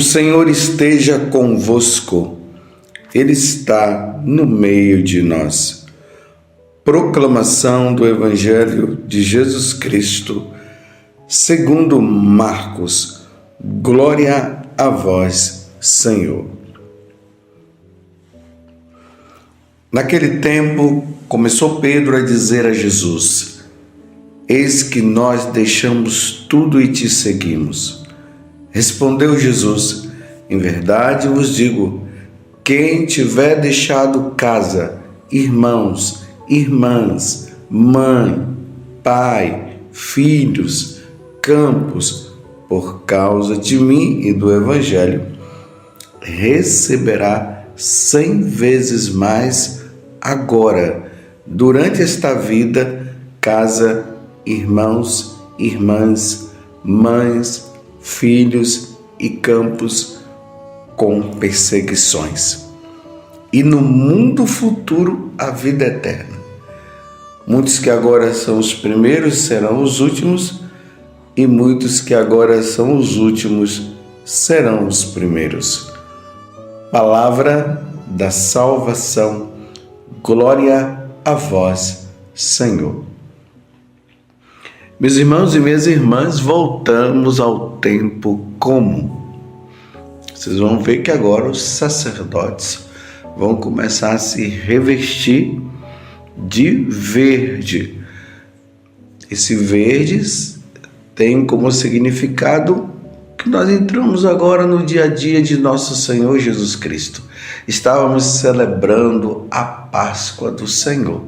Senhor esteja convosco, Ele está no meio de nós. Proclamação do Evangelho de Jesus Cristo, segundo Marcos. Glória a vós, Senhor. Naquele tempo, começou Pedro a dizer a Jesus: Eis que nós deixamos tudo e te seguimos. Respondeu Jesus: Em verdade vos digo, quem tiver deixado casa, irmãos, irmãs, mãe, pai, filhos, campos, por causa de mim e do Evangelho, receberá 100 vezes mais agora, durante esta vida, casa, irmãos, irmãs, mães, filhos e campos com perseguições. E no mundo futuro, a vida eterna. Muitos que agora são os primeiros serão os últimos, e muitos que agora são os últimos serão os primeiros. Palavra da salvação. Glória a vós, Senhor. Meus irmãos e minhas irmãs, voltamos ao tempo comum. Vocês vão ver que agora os sacerdotes vão começar a se revestir de verde. Esse verde tem como significado que nós entramos agora no dia a dia de nosso Senhor Jesus Cristo. Estávamos celebrando a Páscoa do Senhor.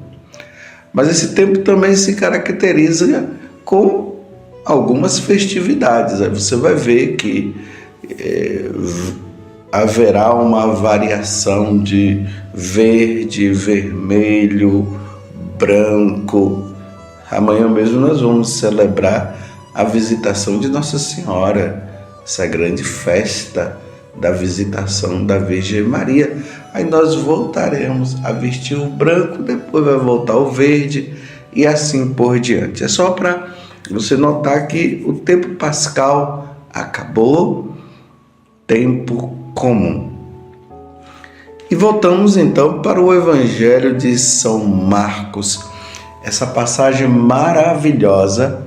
Mas esse tempo também se caracteriza com algumas festividades. Aí você vai ver que haverá uma variação de verde, vermelho, branco. Amanhã mesmo nós vamos celebrar a visitação de Nossa Senhora, essa grande festa da visitação da Virgem Maria. Aí nós voltaremos a vestir o branco, depois vai voltar o verde e assim por diante. É só para você notar que o tempo pascal acabou, tempo comum. E voltamos então para o Evangelho de São Marcos, essa passagem maravilhosa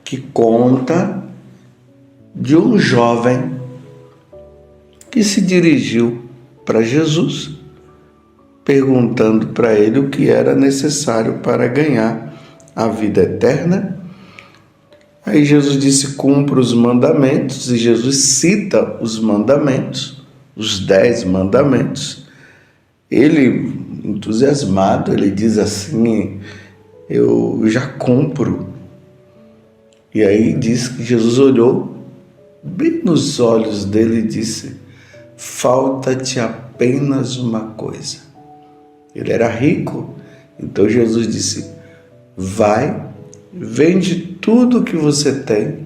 que conta de um jovem que se dirigiu para Jesus, perguntando para ele o que era necessário para ganhar a vida eterna. Aí Jesus disse: cumpra os mandamentos, e Jesus cita os mandamentos, os 10 mandamentos. Ele, entusiasmado, ele diz assim: eu já cumpro. E aí diz que Jesus olhou bem nos olhos dele e disse: falta-te apenas uma coisa. Ele era rico, então Jesus disse: vai, vende tudo que você tem,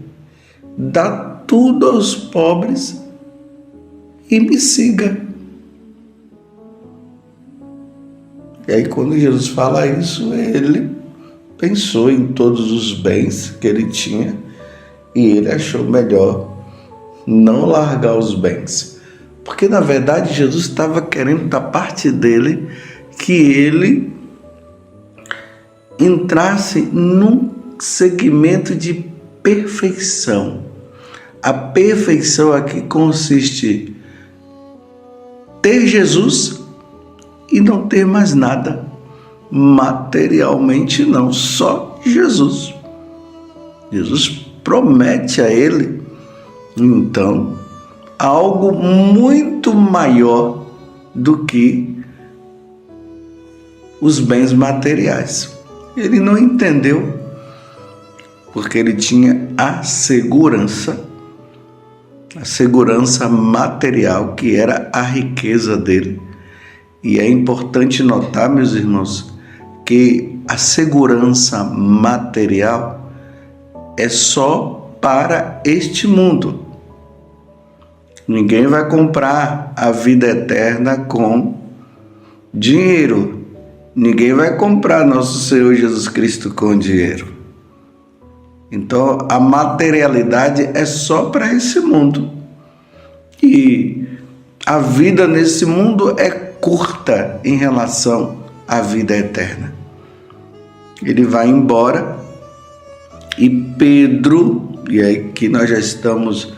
dá tudo aos pobres e me siga. E aí quando Jesus fala isso, ele pensou em todos os bens que ele tinha e ele achou melhor não largar os bens. Porque, na verdade, Jesus estava querendo da parte dele que ele entrasse num segmento de perfeição. A perfeição aqui consiste em ter Jesus e não ter mais nada. Materialmente não, só Jesus. Jesus promete a ele, então, algo muito maior do que os bens materiais. Ele não entendeu, porque ele tinha a segurança material, que era a riqueza dele. E é importante notar, meus irmãos, que a segurança material é só para este mundo. Ninguém vai comprar a vida eterna com dinheiro. Ninguém vai comprar nosso Senhor Jesus Cristo com dinheiro. Então, a materialidade é só para esse mundo. E a vida nesse mundo é curta em relação à vida eterna. Ele vai embora e Pedro, e aí que nós já estamos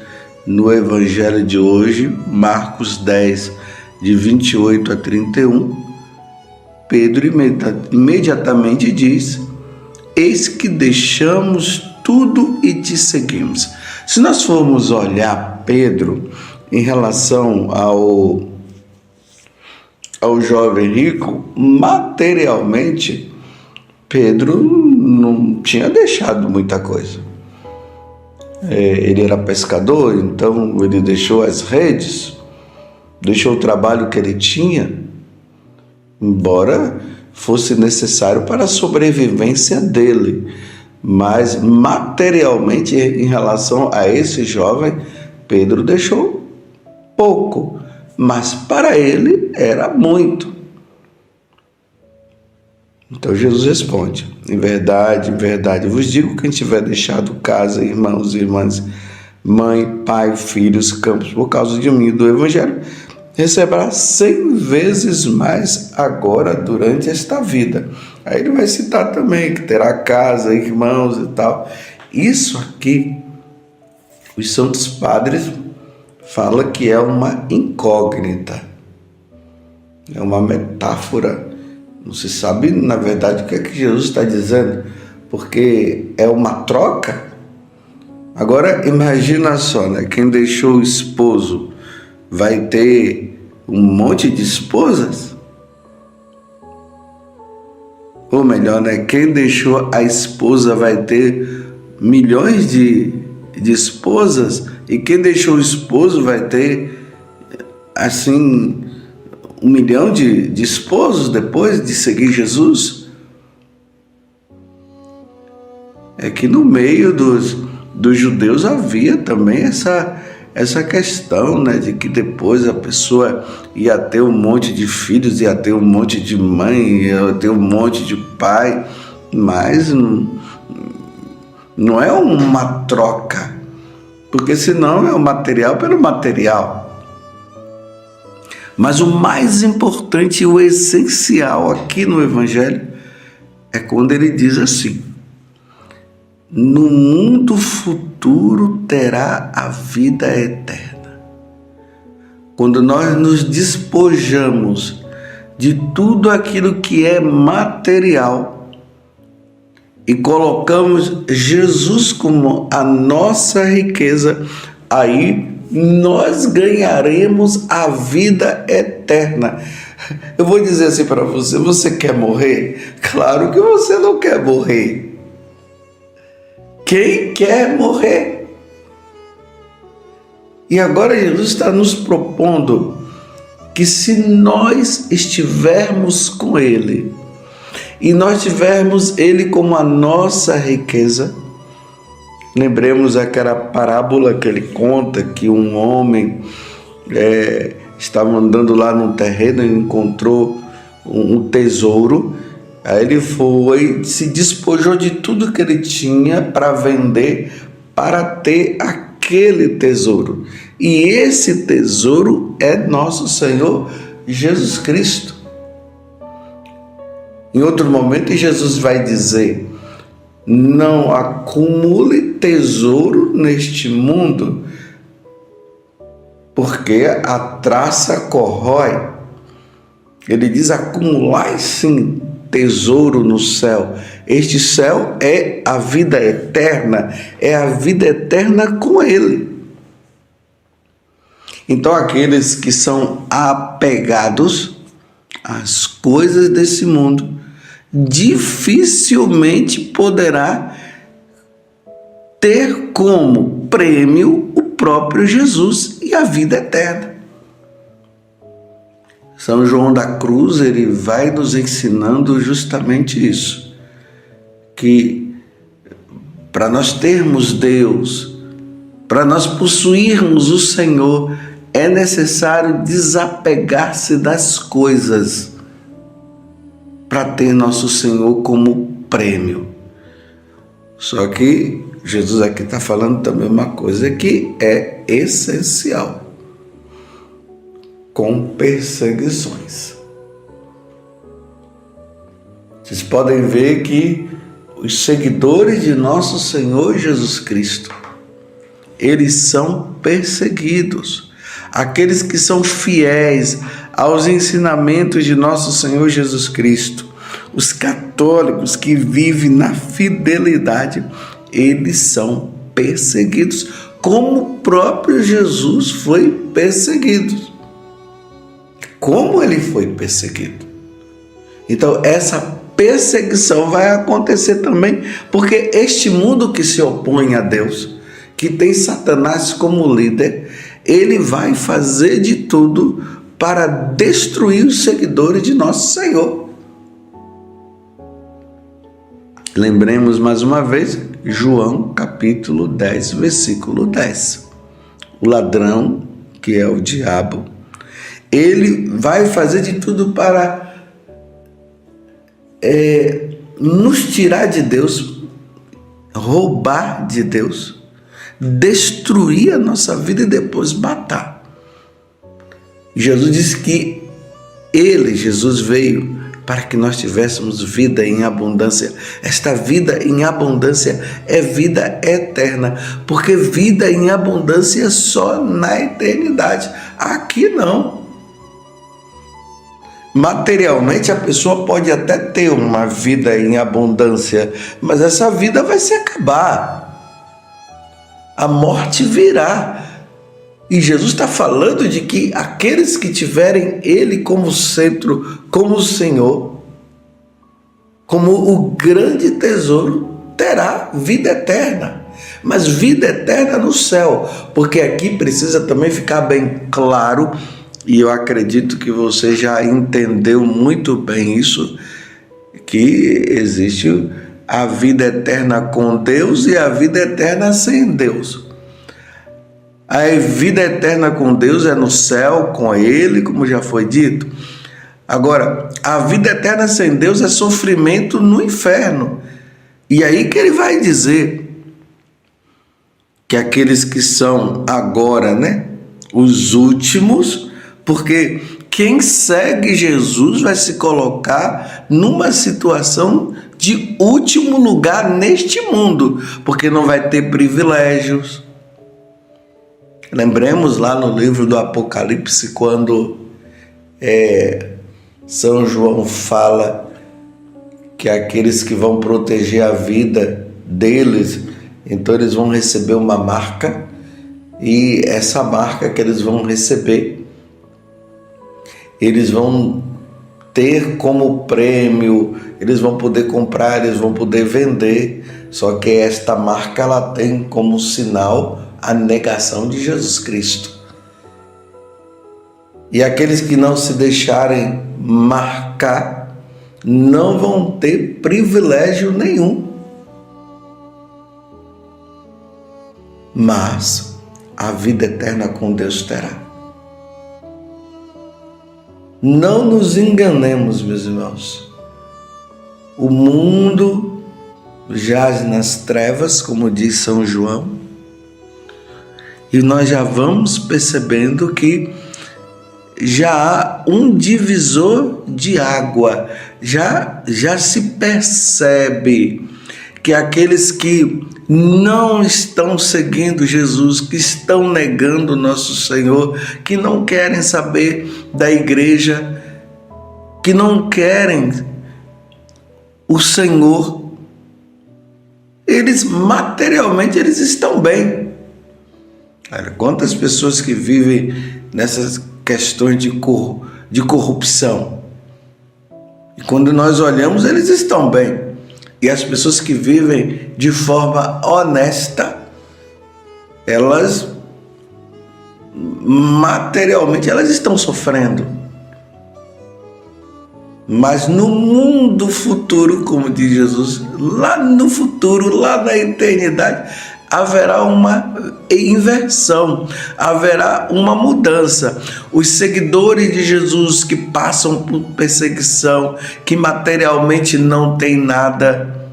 no evangelho de hoje, Marcos 10, de 28 a 31, Pedro imediatamente diz: eis que deixamos tudo e te seguimos. Se nós formos olhar Pedro em relação ao jovem rico, materialmente, Pedro não tinha deixado muita coisa. Ele era pescador, então ele deixou as redes, deixou o trabalho que ele tinha, embora fosse necessário para a sobrevivência dele. Mas materialmente, em relação a esse jovem, Pedro deixou pouco, mas para ele era muito. Então Jesus responde: em verdade, eu vos digo, quem tiver deixado casa, irmãos e irmãs, mãe, pai, filhos, campos, por causa de mim e do evangelho, receberá 100 vezes mais agora durante esta vida. Aí ele vai citar também que terá casa, irmãos e tal. Isso aqui, os santos padres falam que é uma incógnita, é uma metáfora. Não se sabe, na verdade, o que é que Jesus está dizendo, porque é uma troca. Agora, imagina só, né? Quem deixou o esposo vai ter um monte de esposas? Ou melhor, né? Quem deixou a esposa vai ter milhões de esposas, e quem deixou o esposo vai ter, assim, 1 milhão de esposos depois de seguir Jesus? É que no meio dos judeus havia também essa questão, né, de que depois a pessoa ia ter um monte de filhos, ia ter um monte de mãe, ia ter um monte de pai, mas não é uma troca, porque senão é o material pelo material. Mas o mais importante e o essencial aqui no Evangelho é quando ele diz assim: no mundo futuro terá a vida eterna. Quando nós nos despojamos de tudo aquilo que é material e colocamos Jesus como a nossa riqueza, aí nós ganharemos a vida eterna. Eu vou dizer assim para você: você quer morrer? Claro que você não quer morrer. Quem quer morrer? E agora Jesus está nos propondo que, se nós estivermos com Ele e nós tivermos Ele como a nossa riqueza, lembremos aquela parábola que ele conta, que um homem estava andando lá num terreno e encontrou um tesouro. Aí ele foi, se despojou de tudo que ele tinha para vender, para ter aquele tesouro. E esse tesouro é nosso Senhor Jesus Cristo. Em outro momento, Jesus vai dizer: não acumule tesouro neste mundo, porque a traça corrói. Ele diz: acumulai sim tesouro no céu. Este céu é a vida eterna, é a vida eterna com Ele. Então, aqueles que são apegados às coisas desse mundo dificilmente poderá ter como prêmio o próprio Jesus e a vida eterna. São João da Cruz, ele vai nos ensinando justamente isso, que para nós termos Deus, para nós possuirmos o Senhor, é necessário desapegar-se das coisas para ter nosso Senhor como prêmio. Só que Jesus aqui está falando também uma coisa que é essencial. com perseguições. Vocês podem ver que os seguidores de nosso Senhor Jesus Cristo, eles são perseguidos. Aqueles que são fiéis aos ensinamentos de nosso Senhor Jesus Cristo, os católicos que vivem na fidelidade, eles são perseguidos, como o próprio Jesus foi perseguido. Como ele foi perseguido? Então, essa perseguição vai acontecer também, porque este mundo que se opõe a Deus, que tem Satanás como líder, ele vai fazer de tudo para destruir os seguidores de nosso Senhor. Lembremos mais uma vez, João capítulo 10, versículo 10. O ladrão, que é o diabo, ele vai fazer de tudo para nos tirar de Deus, roubar de Deus, destruir a nossa vida e depois matar. Jesus disse que Jesus veio para que nós tivéssemos vida em abundância. Esta vida em abundância é vida eterna, porque vida em abundância é só na eternidade. Aqui não. Materialmente a pessoa pode até ter uma vida em abundância, mas essa vida vai se acabar. A morte virá. E Jesus está falando de que aqueles que tiverem Ele como centro, como o Senhor, como o grande tesouro, terá vida eterna. Mas vida eterna no céu, porque aqui precisa também ficar bem claro, e eu acredito que você já entendeu muito bem isso, que existe a vida eterna com Deus e a vida eterna sem Deus. A vida eterna com Deus é no céu, com Ele, como já foi dito. Agora, a vida eterna sem Deus é sofrimento no inferno. E aí que ele vai dizer que aqueles que são agora, os últimos, porque quem segue Jesus vai se colocar numa situação de último lugar neste mundo, porque não vai ter privilégios. Lembremos lá no livro do Apocalipse, quando São João fala que aqueles que vão proteger a vida deles, então eles vão receber uma marca, e essa marca que eles vão receber, eles vão ter como prêmio, eles vão poder comprar, eles vão poder vender, só que esta marca ela tem como sinal a negação de Jesus Cristo. E aqueles que não se deixarem marcar não vão ter privilégio nenhum. Mas a vida eterna com Deus terá. Não nos enganemos, meus irmãos. O mundo jaz nas trevas, como diz São João, e nós já vamos percebendo que já há um divisor de água, já se percebe que aqueles que não estão seguindo Jesus, que estão negando nosso Senhor, que não querem saber da igreja, que não querem o Senhor, eles materialmente eles estão bem. Olha, quantas pessoas que vivem nessas questões de corrupção, e quando nós olhamos, eles estão bem. E as pessoas que vivem de forma honesta, elas materialmente elas estão sofrendo. Mas no mundo futuro, como diz Jesus, lá no futuro, lá na eternidade, haverá uma inversão, haverá uma mudança. Os seguidores de Jesus que passam por perseguição, que materialmente não tem nada,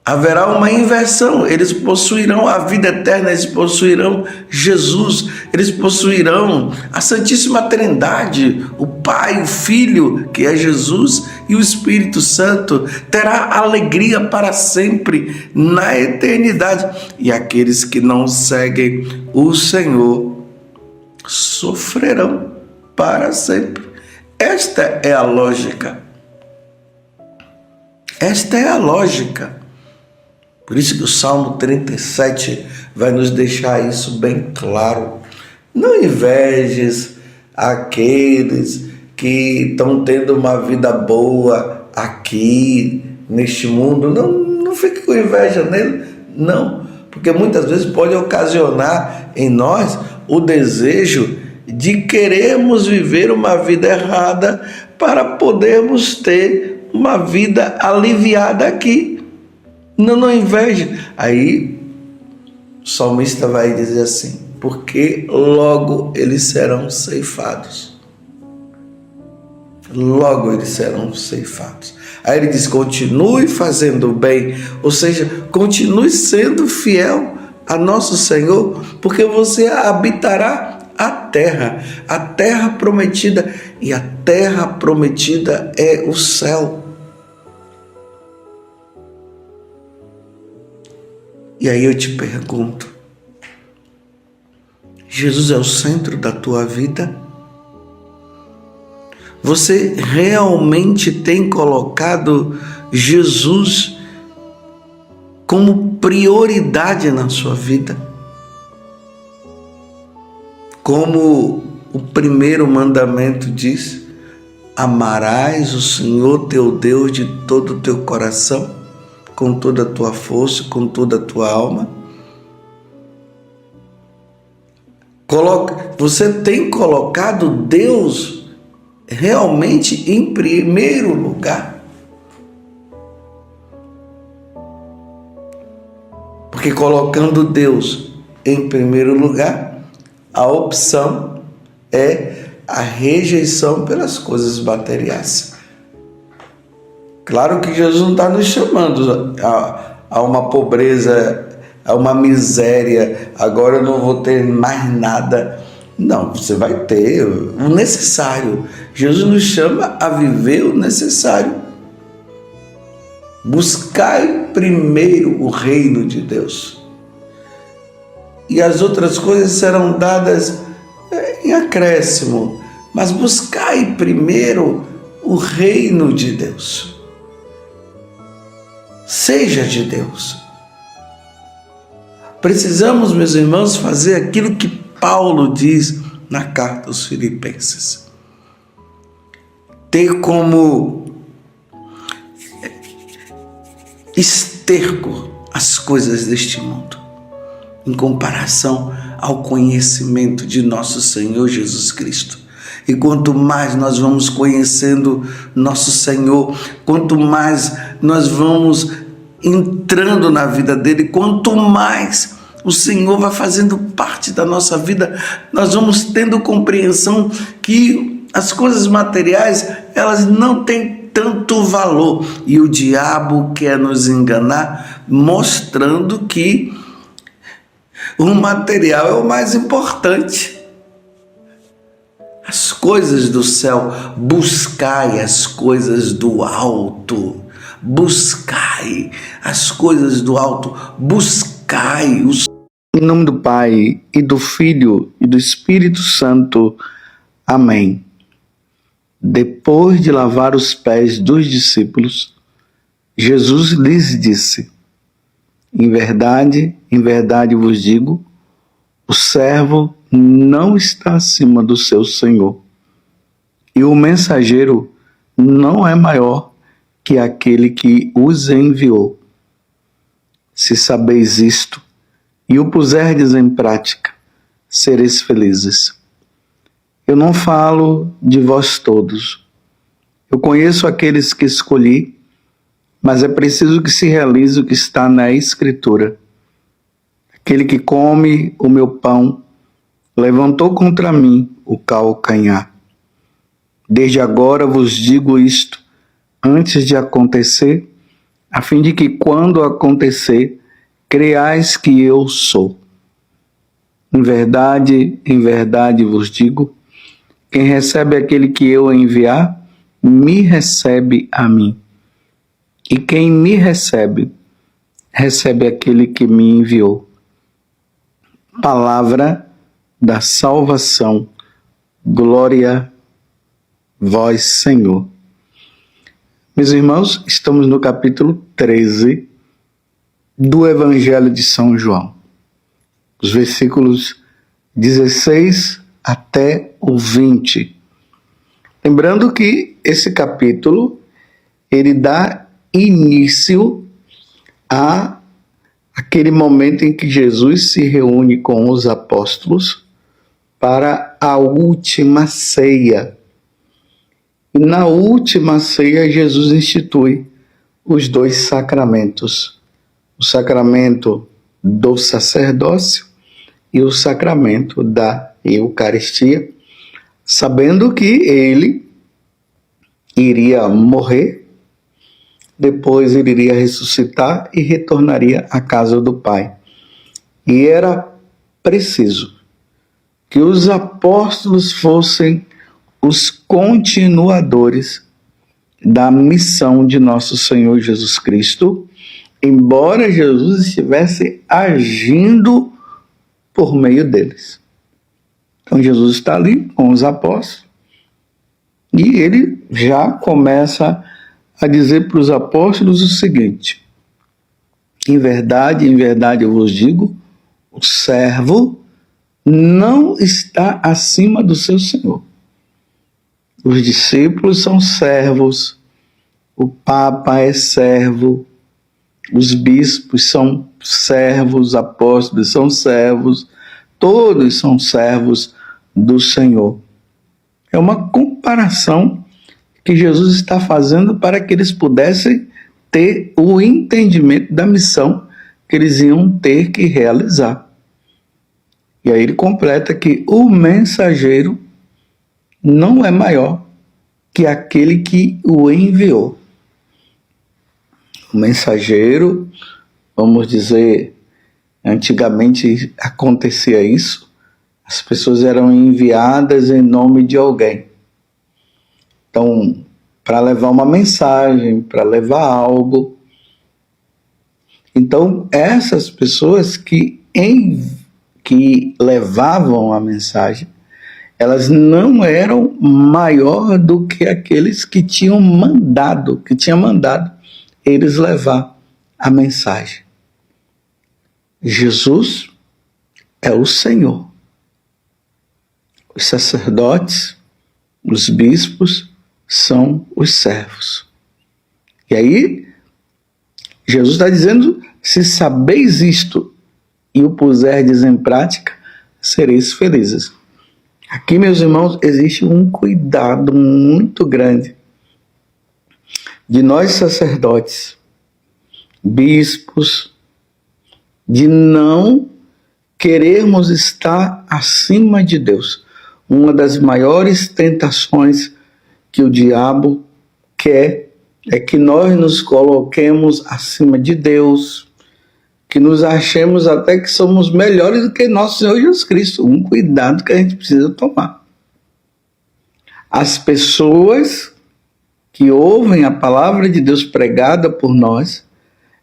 Haverá uma inversão, eles possuirão a vida eterna, eles possuirão Jesus, eles possuirão a Santíssima Trindade, o Pai, o Filho, que é Jesus, e o Espírito Santo. Terá alegria para sempre na eternidade. E aqueles que não seguem o Senhor sofrerão para sempre. Esta é a lógica. Esta é a lógica. Por isso que o Salmo 37 vai nos deixar isso bem claro. Não invejes aqueles que estão tendo uma vida boa aqui, neste mundo. Não fique com inveja nele, não. Porque muitas vezes pode ocasionar em nós o desejo de querermos viver uma vida errada para podermos ter uma vida aliviada aqui. Não inveje. Aí o salmista vai dizer assim: porque logo eles serão ceifados. Logo eles serão ceifados. Aí ele diz: continue fazendo bem, ou seja, continue sendo fiel a nosso Senhor, porque você habitará a terra prometida, e a terra prometida é o céu. E aí eu te pergunto: Jesus é o centro da tua vida? Você realmente tem colocado Jesus como prioridade na sua vida? Como o primeiro mandamento diz: amarás o Senhor teu Deus de todo o teu coração, com toda a tua força, com toda a tua alma. Você tem colocado Deus realmente em primeiro lugar? Porque colocando Deus em primeiro lugar, a opção é a rejeição pelas coisas materiais. Claro que Jesus não está nos chamando a uma pobreza, a uma miséria. Agora eu não vou ter mais nada. Não, você vai ter o necessário. Jesus nos chama a viver o necessário. Buscai primeiro o reino de Deus, e as outras coisas serão dadas em acréscimo. Mas buscai primeiro o reino de Deus. Seja de Deus. Precisamos, meus irmãos, fazer aquilo que Paulo diz na carta aos Filipenses. Ter como esterco as coisas deste mundo, em comparação ao conhecimento de nosso Senhor Jesus Cristo. E quanto mais nós vamos conhecendo nosso Senhor, quanto mais nós vamos entrando na vida dele, quanto mais o Senhor vai fazendo parte da nossa vida, nós vamos tendo compreensão que as coisas materiais, elas não têm tanto valor. E o diabo quer nos enganar, mostrando que o material é o mais importante. As coisas do céu, buscai as coisas do alto, buscai as coisas do alto, buscai os... Em nome do Pai, e do Filho, e do Espírito Santo. Amém. Depois de lavar os pés dos discípulos, Jesus lhes disse: em verdade vos digo, o servo não está acima do seu senhor, e o mensageiro não é maior que aquele que os enviou. Se sabeis isto e o puserdes em prática, sereis felizes. Eu não falo de vós todos. Eu conheço aqueles que escolhi, mas é preciso que se realize o que está na Escritura. Aquele que come o meu pão levantou contra mim o calcanhar. Desde agora vos digo isto, antes de acontecer, a fim de que, quando acontecer, creais que eu sou. Em verdade vos digo, quem recebe aquele que eu enviar, me recebe a mim. E quem me recebe, recebe aquele que me enviou. Palavra da salvação. Glória a vós, Senhor. Meus irmãos, estamos no capítulo 13 do Evangelho de São João. Os versículos 16 até o 20. Lembrando que esse capítulo, ele dá início a aquele momento em que Jesus se reúne com os apóstolos para a última ceia. E na última ceia, Jesus institui os 2 sacramentos. O sacramento do sacerdócio e o sacramento da Eucaristia, sabendo que ele iria morrer, depois ele iria ressuscitar e retornaria à casa do Pai. E era preciso que os apóstolos fossem os continuadores da missão de nosso Senhor Jesus Cristo, embora Jesus estivesse agindo por meio deles. Então Jesus está ali com os apóstolos e ele já começa a dizer para os apóstolos o seguinte: em verdade eu vos digo, o servo não está acima do seu senhor. Os discípulos são servos, o Papa é servo, os bispos são servos, os apóstolos são servos, todos são servos do Senhor. É uma comparação que Jesus está fazendo para que eles pudessem ter o entendimento da missão que eles iam ter que realizar. E aí ele completa que o mensageiro não é maior que aquele que o enviou. O mensageiro, vamos dizer, antigamente acontecia isso, as pessoas eram enviadas em nome de alguém. Então, para levar uma mensagem, para levar algo. Então, essas pessoas que levavam a mensagem, elas não eram maior do que aqueles que tinham mandado eles levar a mensagem. Jesus é o Senhor. Os sacerdotes, os bispos, são os servos. E aí, Jesus está dizendo, se sabeis isto e o puserdes em prática, sereis felizes. Aqui, meus irmãos, existe um cuidado muito grande de nós sacerdotes, bispos, de não querermos estar acima de Deus. Uma das maiores tentações que o diabo quer é que nós nos coloquemos acima de Deus, que nos achemos até que somos melhores do que nosso Senhor Jesus Cristo. Um cuidado que a gente precisa tomar. As pessoas que ouvem a palavra de Deus pregada por nós,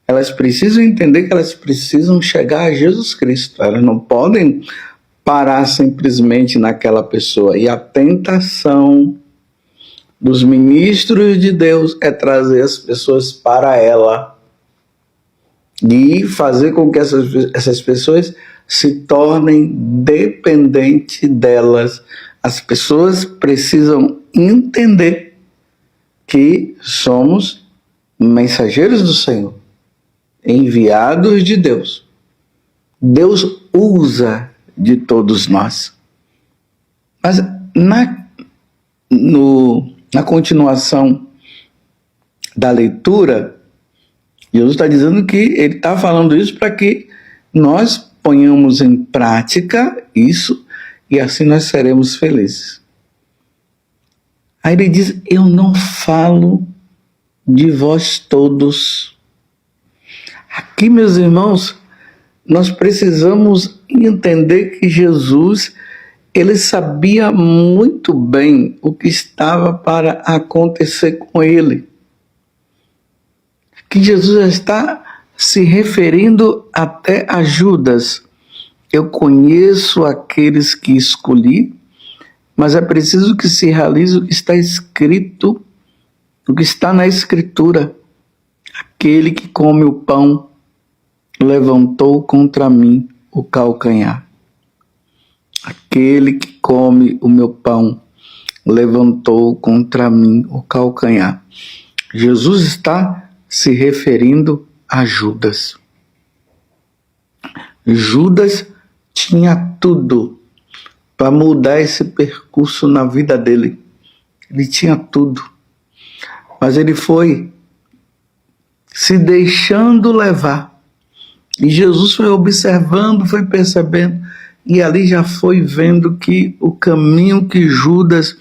elas precisam entender que elas precisam chegar a Jesus Cristo. Elas não podem parar simplesmente naquela pessoa. E a tentação dos ministros de Deus é trazer as pessoas para ela e fazer com que essas pessoas se tornem dependentes delas. As pessoas precisam entender que somos mensageiros do Senhor, enviados de Deus. Deus usa de todos nós. Mas na continuação da leitura, Jesus está dizendo que ele está falando isso para que nós ponhamos em prática isso e assim nós seremos felizes. Aí ele diz, eu não falo de vós todos, Aqui, meus irmãos, nós precisamos entender que Jesus, ele sabia muito bem o que estava para acontecer com ele. Que Jesus está se referindo até a Judas. Eu conheço aqueles que escolhi, mas é preciso que se realize o que está escrito, o que está na Escritura. Aquele que come o pão levantou contra mim o calcanhar. Aquele que come o meu pão levantou contra mim o calcanhar. Jesus está se referindo a Judas. Judas tinha tudo para mudar esse percurso na vida dele. Ele tinha tudo. Mas ele foi se deixando levar. E Jesus foi observando, foi percebendo, e ali já foi vendo que o caminho que Judas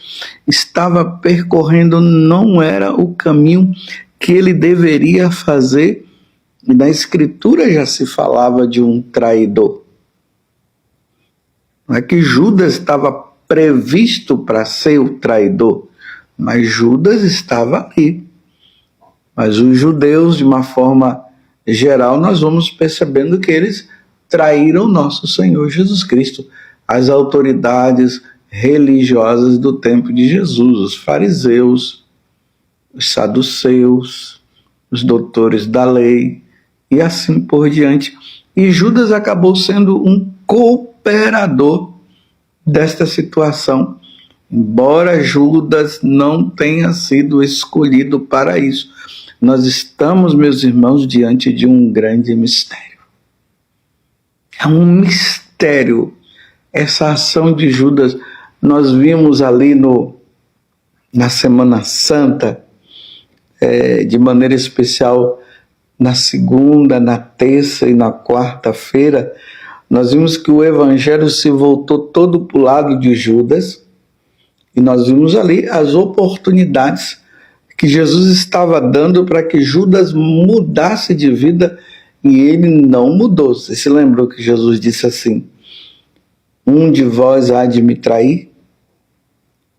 estava percorrendo não era o caminho que ele deveria fazer. E na Escritura já se falava de um traidor. Não é que Judas estava previsto para ser o traidor, mas Judas estava ali. Mas os judeus, de uma forma geral, nós vamos percebendo que eles traíram nosso Senhor Jesus Cristo, as autoridades religiosas do tempo de Jesus, os fariseus, os saduceus, os doutores da lei, e assim por diante. E Judas acabou sendo um cooperador desta situação, embora Judas não tenha sido escolhido para isso. Nós estamos, meus irmãos, diante de um grande mistério. É um mistério essa ação de Judas. Nós vimos ali na Semana Santa, de maneira especial na segunda, na terça e na quarta-feira, nós vimos que o evangelho se voltou todo para o lado de Judas, e nós vimos ali as oportunidades que Jesus estava dando para que Judas mudasse de vida, e ele não mudou. Você se lembrou que Jesus disse assim: um de vós há de me trair?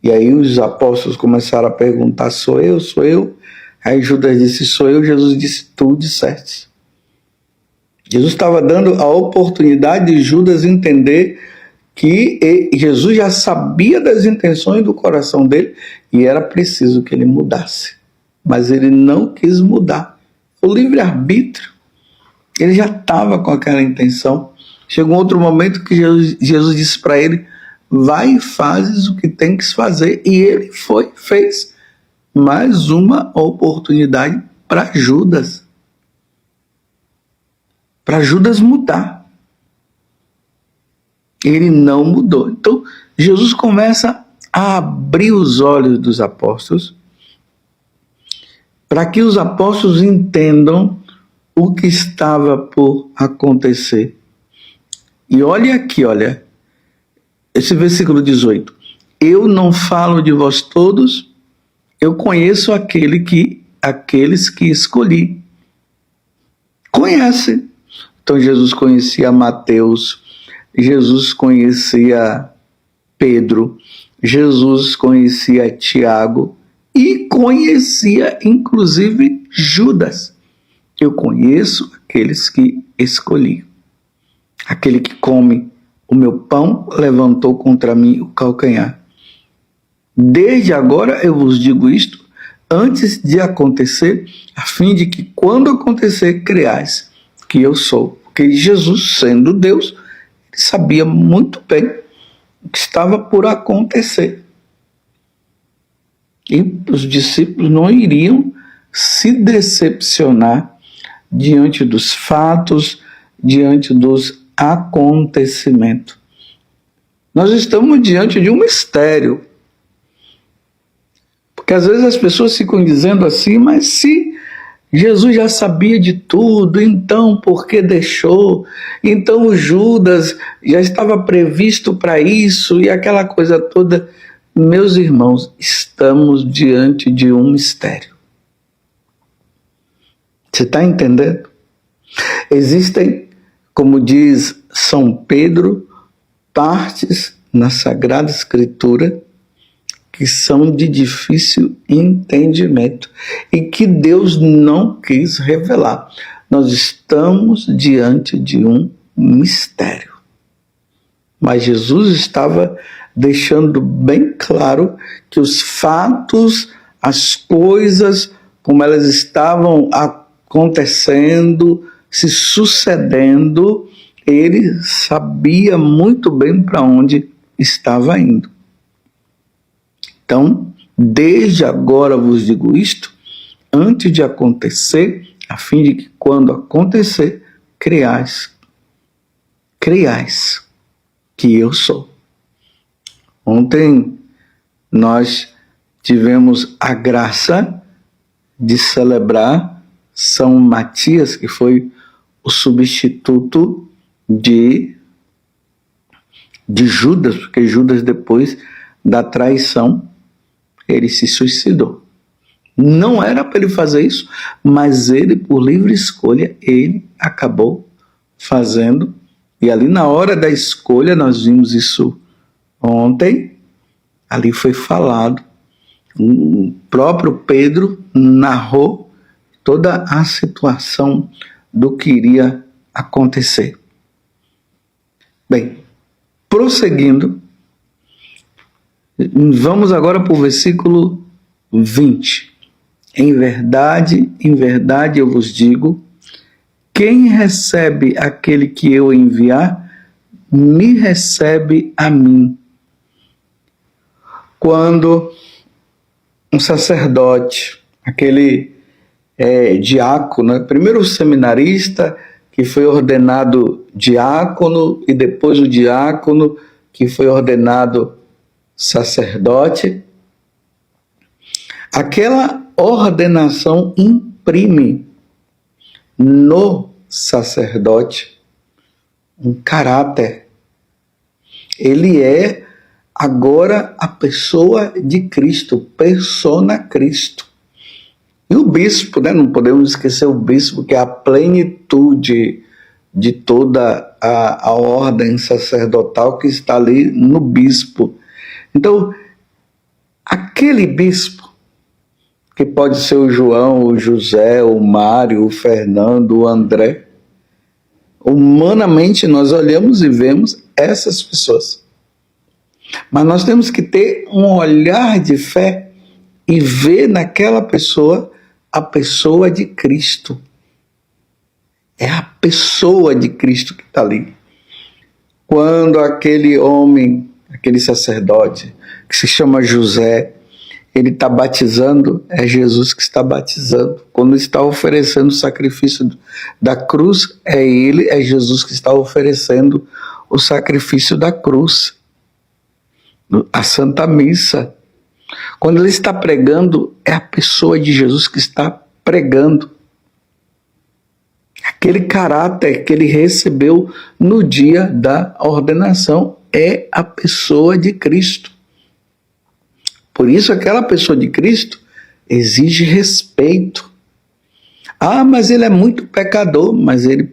E aí os apóstolos começaram a perguntar: sou eu, sou eu? Aí Judas disse: sou eu. Jesus disse: tu disseste. Jesus estava dando a oportunidade de Judas entender que Jesus já sabia das intenções do coração dele e era preciso que ele mudasse. Mas ele não quis mudar. O livre-arbítrio, ele já estava com aquela intenção. Chegou um outro momento que Jesus disse para ele: vai e fazes o que tem que fazer. E ele foi, fez. Mais uma oportunidade para Judas. Para Judas mudar. Ele não mudou. Então, Jesus começa a abrir os olhos dos apóstolos para que os apóstolos entendam o que estava por acontecer. E olha aqui, olha, esse versículo 18. Eu não falo de vós todos, eu conheço aqueles que escolhi. Conhece. Então Jesus conhecia Mateus, Jesus conhecia Pedro, Jesus conhecia Tiago e conhecia inclusive Judas. Eu conheço aqueles que escolhi. Aquele que come o meu pão levantou contra mim o calcanhar. Desde agora eu vos digo isto, antes de acontecer, a fim de que quando acontecer, creais que eu sou. Porque Jesus, sendo Deus, ele sabia muito bem o que estava por acontecer. E os discípulos não iriam se decepcionar diante dos fatos, diante dos acontecimentos. Nós estamos diante de um mistério. Porque às vezes as pessoas ficam dizendo assim: mas se Jesus já sabia de tudo, então por que deixou? Então o Judas já estava previsto para isso e aquela coisa toda. Meus irmãos, estamos diante de um mistério. Você está entendendo? Existem, como diz São Pedro, partes na Sagrada Escritura que são de difícil entendimento e que Deus não quis revelar. Nós estamos diante de um mistério. Mas Jesus estava deixando bem claro que os fatos, as coisas, como elas estavam acontecendo, se sucedendo, ele sabia muito bem para onde estava indo. Então, desde agora vos digo isto, antes de acontecer, a fim de que quando acontecer, creiais que eu sou. Ontem nós tivemos a graça de celebrar São Matias, que foi o substituto de Judas, porque Judas, depois da traição, ele se suicidou. Não era para ele fazer isso, mas ele, por livre escolha, ele acabou fazendo. E ali na hora da escolha, nós vimos isso ontem, ali foi falado. O próprio Pedro narrou toda a situação do que iria acontecer. Bem, prosseguindo, vamos agora para o versículo 20. Em verdade eu vos digo, quem recebe aquele que eu enviar, me recebe a mim. Quando um sacerdote, aquele diácono, primeiro o seminarista, que foi ordenado diácono, e depois o diácono, que foi ordenado sacerdote, aquela ordenação imprime no sacerdote um caráter. Ele é agora a pessoa de Cristo, persona Cristo. E o bispo, não podemos esquecer o bispo, que é a plenitude de toda a ordem sacerdotal que está ali no bispo. Então, aquele bispo, que pode ser o João, o José, o Mário, o Fernando, o André, humanamente nós olhamos e vemos essas pessoas. Mas nós temos que ter um olhar de fé e ver naquela pessoa a pessoa de Cristo. É a pessoa de Cristo que está ali. Quando aquele homem, aquele sacerdote, que se chama José, ele está batizando, é Jesus que está batizando. Quando está oferecendo o sacrifício da cruz, é Jesus que está oferecendo o sacrifício da cruz. A Santa Missa. Quando ele está pregando, é a pessoa de Jesus que está pregando. Aquele caráter que ele recebeu no dia da ordenação é a pessoa de Cristo. Por isso, aquela pessoa de Cristo exige respeito. Ah, mas ele é muito pecador, mas ele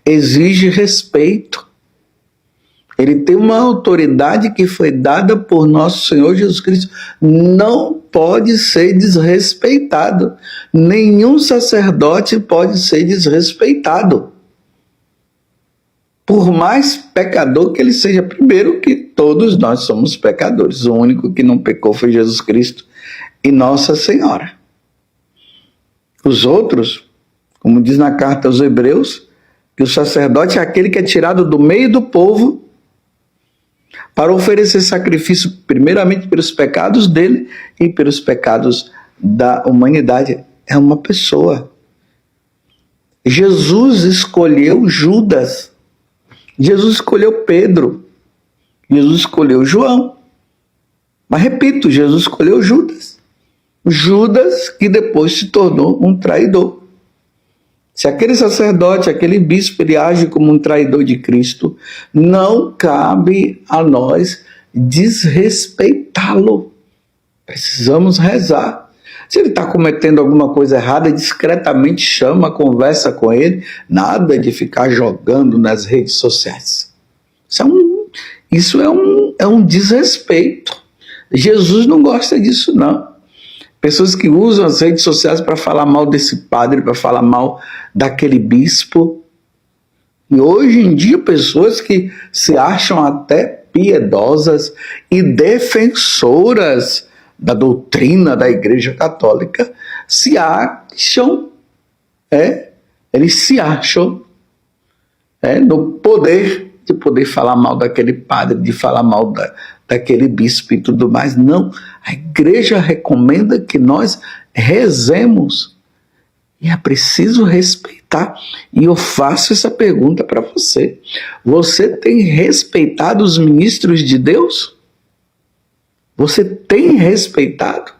exige respeito. Ele tem uma autoridade que foi dada por nosso Senhor Jesus Cristo. Não pode ser desrespeitado. Nenhum sacerdote pode ser desrespeitado. Por mais pecador que ele seja. Primeiro que todos nós somos pecadores. O único que não pecou foi Jesus Cristo e Nossa Senhora. Os outros, como diz na carta aos Hebreus, que o sacerdote é aquele que é tirado do meio do povo para oferecer sacrifício primeiramente pelos pecados dele e pelos pecados da humanidade. É uma pessoa. Jesus escolheu Judas. Jesus escolheu Pedro. Jesus escolheu João. Mas repito, Jesus escolheu Judas. Judas que depois se tornou um traidor. Se aquele sacerdote, aquele bispo, ele age como um traidor de Cristo, não cabe a nós desrespeitá-lo. Precisamos rezar. Se ele está cometendo alguma coisa errada, discretamente chama, conversa com ele, nada de ficar jogando nas redes sociais. Isso é um desrespeito. Jesus não gosta disso, não. Pessoas que usam as redes sociais para falar mal desse padre, para falar mal daquele bispo. E hoje em dia, pessoas que se acham até piedosas e defensoras da doutrina da Igreja Católica eles se acham no poder de poder falar mal daquele padre, de falar mal daquele bispo e tudo mais. Não, a Igreja recomenda que nós rezemos e é preciso respeitar. E eu faço essa pergunta para você: você tem respeitado os ministros de Deus? Você tem respeitado?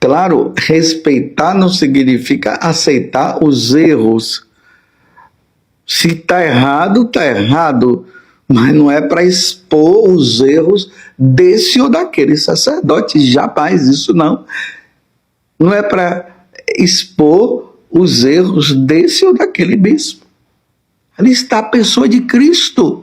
Claro, respeitar não significa aceitar os erros. Se está errado, está errado. Mas não é para expor os erros desse ou daquele sacerdote. Jamais isso não. Não é para expor os erros desse ou daquele bispo. Ali está a pessoa de Cristo.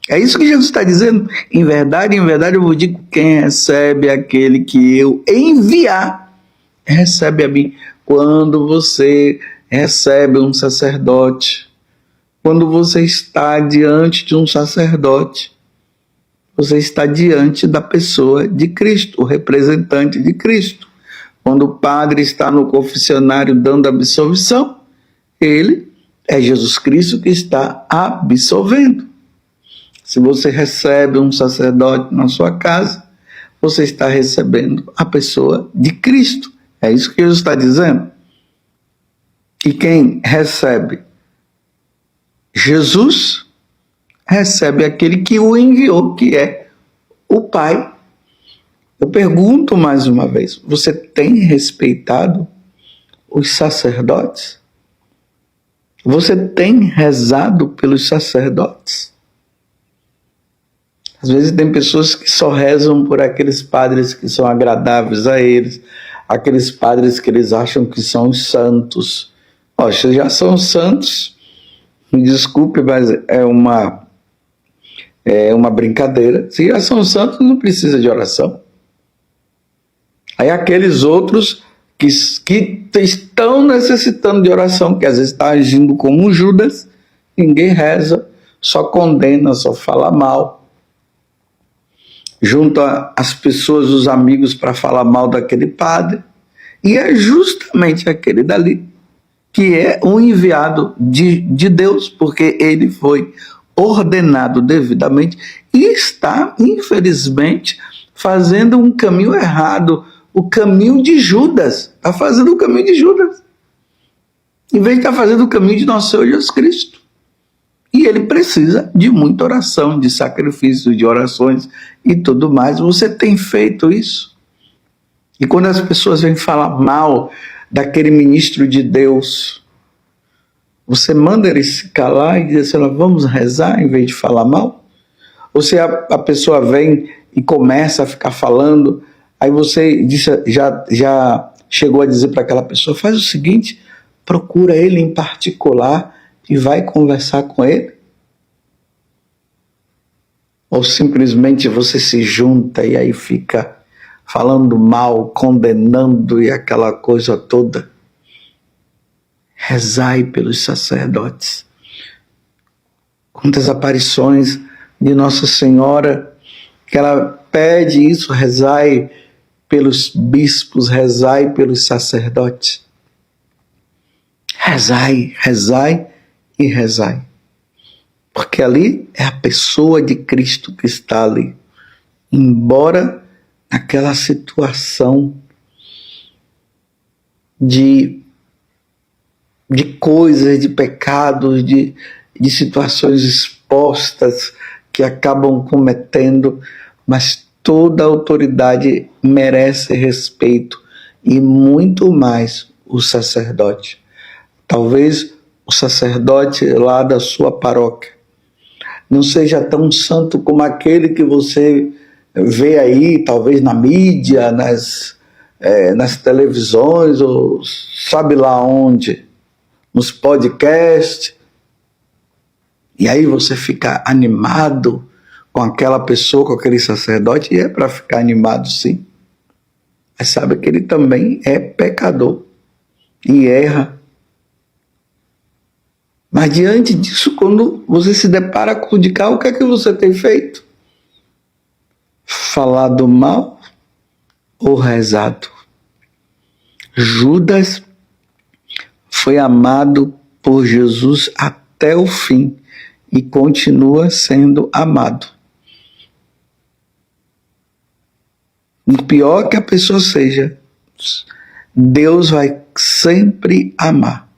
É isso que Jesus está dizendo. Em verdade eu vos digo, quem recebe aquele que eu enviar, recebe a mim. Quando você recebe um sacerdote, quando você está diante de um sacerdote, você está diante da pessoa de Cristo, o representante de Cristo. Quando o padre está no confessionário dando absolvição, ele é Jesus Cristo que está absolvendo. Se você recebe um sacerdote na sua casa, você está recebendo a pessoa de Cristo. É isso que Jesus está dizendo. E quem recebe Jesus, recebe aquele que o enviou, que é o Pai. Eu pergunto mais uma vez, você tem respeitado os sacerdotes? Você tem rezado pelos sacerdotes? Às vezes tem pessoas que só rezam por aqueles padres que são agradáveis a eles, aqueles padres que eles acham que são os santos. Vocês já são santos, me desculpe, mas é uma brincadeira. Se já são santos, não precisa de oração. Aí aqueles outros que estão necessitando de oração, que às vezes está agindo como um Judas, ninguém reza, só condena, só fala mal. Junta as pessoas, os amigos, para falar mal daquele padre. E é justamente aquele dali que é um enviado de Deus, porque ele foi ordenado devidamente e está, infelizmente, fazendo um caminho errado, o caminho de Judas. Está fazendo o caminho de Judas, em vez de estar fazendo o caminho de nosso Senhor Jesus Cristo. E ele precisa de muita oração, de sacrifício, de orações e tudo mais. Você tem feito isso? E quando as pessoas vêm falar mal daquele ministro de Deus, você manda ele se calar e diz assim, vamos rezar em vez de falar mal? Ou se a pessoa vem e começa a ficar falando, aí você já chegou a dizer para aquela pessoa, faz o seguinte, procura ele em particular e vai conversar com ele? Ou simplesmente você se junta e aí fica falando mal, condenando e aquela coisa toda? Rezai pelos sacerdotes. Quantas aparições de Nossa Senhora que ela pede isso, rezai pelos bispos, rezai pelos sacerdotes. Rezai, rezai e rezai. Porque ali é a pessoa de Cristo que está ali. Embora naquela situação de coisas, de pecados, de situações expostas que acabam cometendo, mas toda autoridade merece respeito e muito mais o sacerdote. Talvez o sacerdote lá da sua paróquia não seja tão santo como aquele que você vê aí, talvez na mídia, nas televisões, ou sabe lá onde, nos podcasts, e aí você fica animado com aquela pessoa, com aquele sacerdote, e é para ficar animado sim, mas sabe que ele também é pecador e erra. Mas diante disso, quando você se depara com o de cá, o que é que você tem feito? Falado mal ou rezado? Judas foi amado por Jesus até o fim e continua sendo amado. O pior que a pessoa seja, Deus vai sempre amar.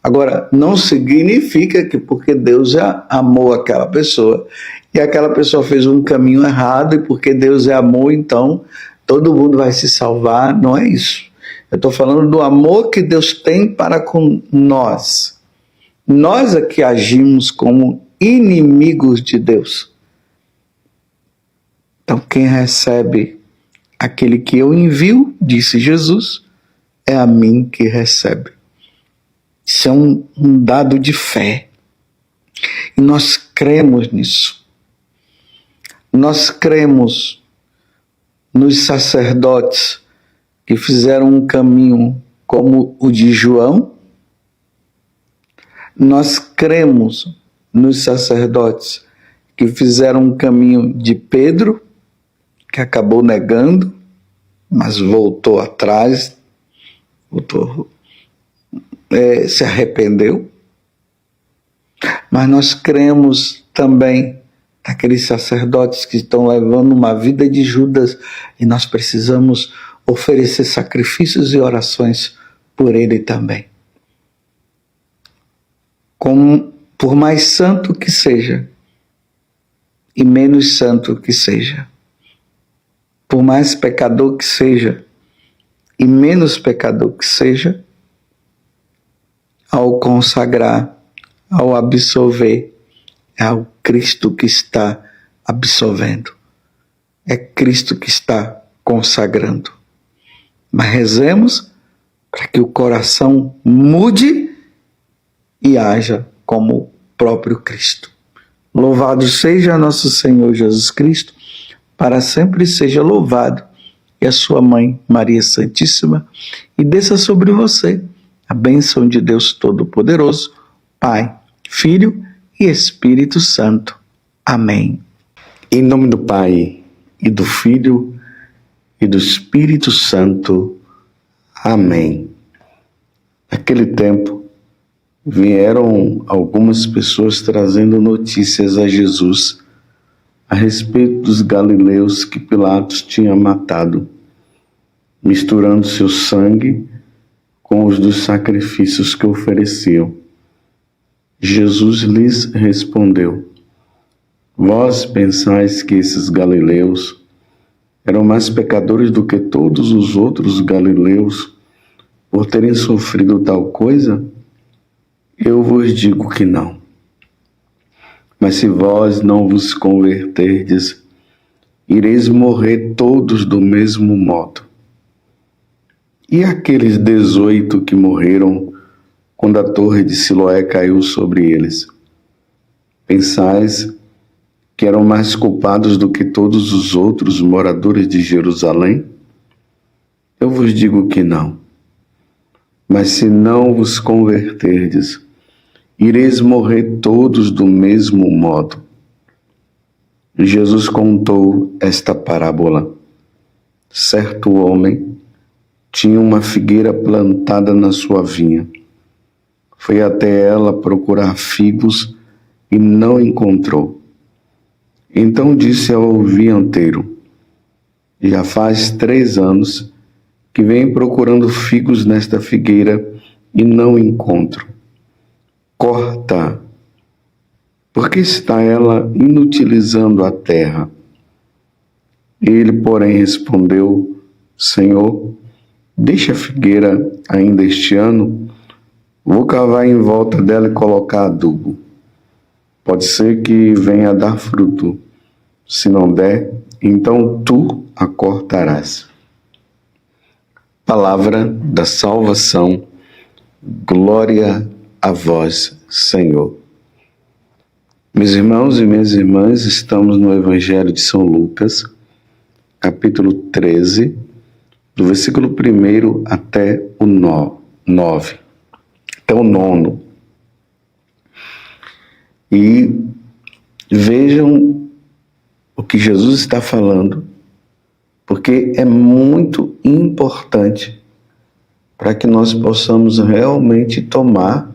Agora, não significa que porque Deus já amou aquela pessoa e aquela pessoa fez um caminho errado e porque Deus já amou, então todo mundo vai se salvar. Não é isso. Eu estou falando do amor que Deus tem para com nós. Nós é que agimos como inimigos de Deus. Então, quem recebe aquele que eu envio, disse Jesus, é a mim que recebe. Isso é um dado de fé. E nós cremos nisso. Nós cremos nos sacerdotes que fizeram um caminho como o de João. Nós cremos nos sacerdotes que fizeram um caminho de Pedro, que acabou negando, mas voltou atrás, se arrependeu. Mas nós cremos também naqueles sacerdotes que estão levando uma vida de Judas e nós precisamos oferecer sacrifícios e orações por ele também. Por mais santo que seja e menos santo que seja, por mais pecador que seja e menos pecador que seja, ao consagrar, ao absolver, é o Cristo que está absolvendo. É Cristo que está consagrando. Mas rezemos para que o coração mude e haja como o próprio Cristo. Louvado seja nosso Senhor Jesus Cristo, para sempre seja louvado, e a sua mãe, Maria Santíssima, e desça sobre você a bênção de Deus Todo-Poderoso, Pai, Filho e Espírito Santo. Amém. Em nome do Pai, e do Filho, e do Espírito Santo. Amém. Naquele tempo, vieram algumas pessoas trazendo notícias a Jesus a respeito dos galileus que Pilatos tinha matado, misturando seu sangue com os dos sacrifícios que ofereciam. Jesus lhes respondeu: Vós pensais que esses galileus eram mais pecadores do que todos os outros galileus por terem sofrido tal coisa? Eu vos digo que não. Mas se vós não vos converterdes, ireis morrer todos do mesmo modo. E aqueles 18 que morreram quando a torre de Siloé caiu sobre eles? Pensais que eram mais culpados do que todos os outros moradores de Jerusalém? Eu vos digo que não. Mas se não vos converterdes, ireis morrer todos do mesmo modo. Jesus contou esta parábola. Certo homem tinha uma figueira plantada na sua vinha. Foi até ela procurar figos e não encontrou. Então disse ao vinhateiro: Já faz 3 anos que venho procurando figos nesta figueira e não encontro. Corta, porque está ela inutilizando a terra. Ele, porém, respondeu: Senhor, deixa a figueira ainda este ano, vou cavar em volta dela e colocar adubo. Pode ser que venha a dar fruto. Se não der, então tu a cortarás. Palavra da salvação, glória a vós, Senhor. Meus irmãos e minhas irmãs, estamos no Evangelho de São Lucas, capítulo 13, do versículo 1 até o 9, até o 9. E vejam o que Jesus está falando, porque é muito importante para que nós possamos realmente tomar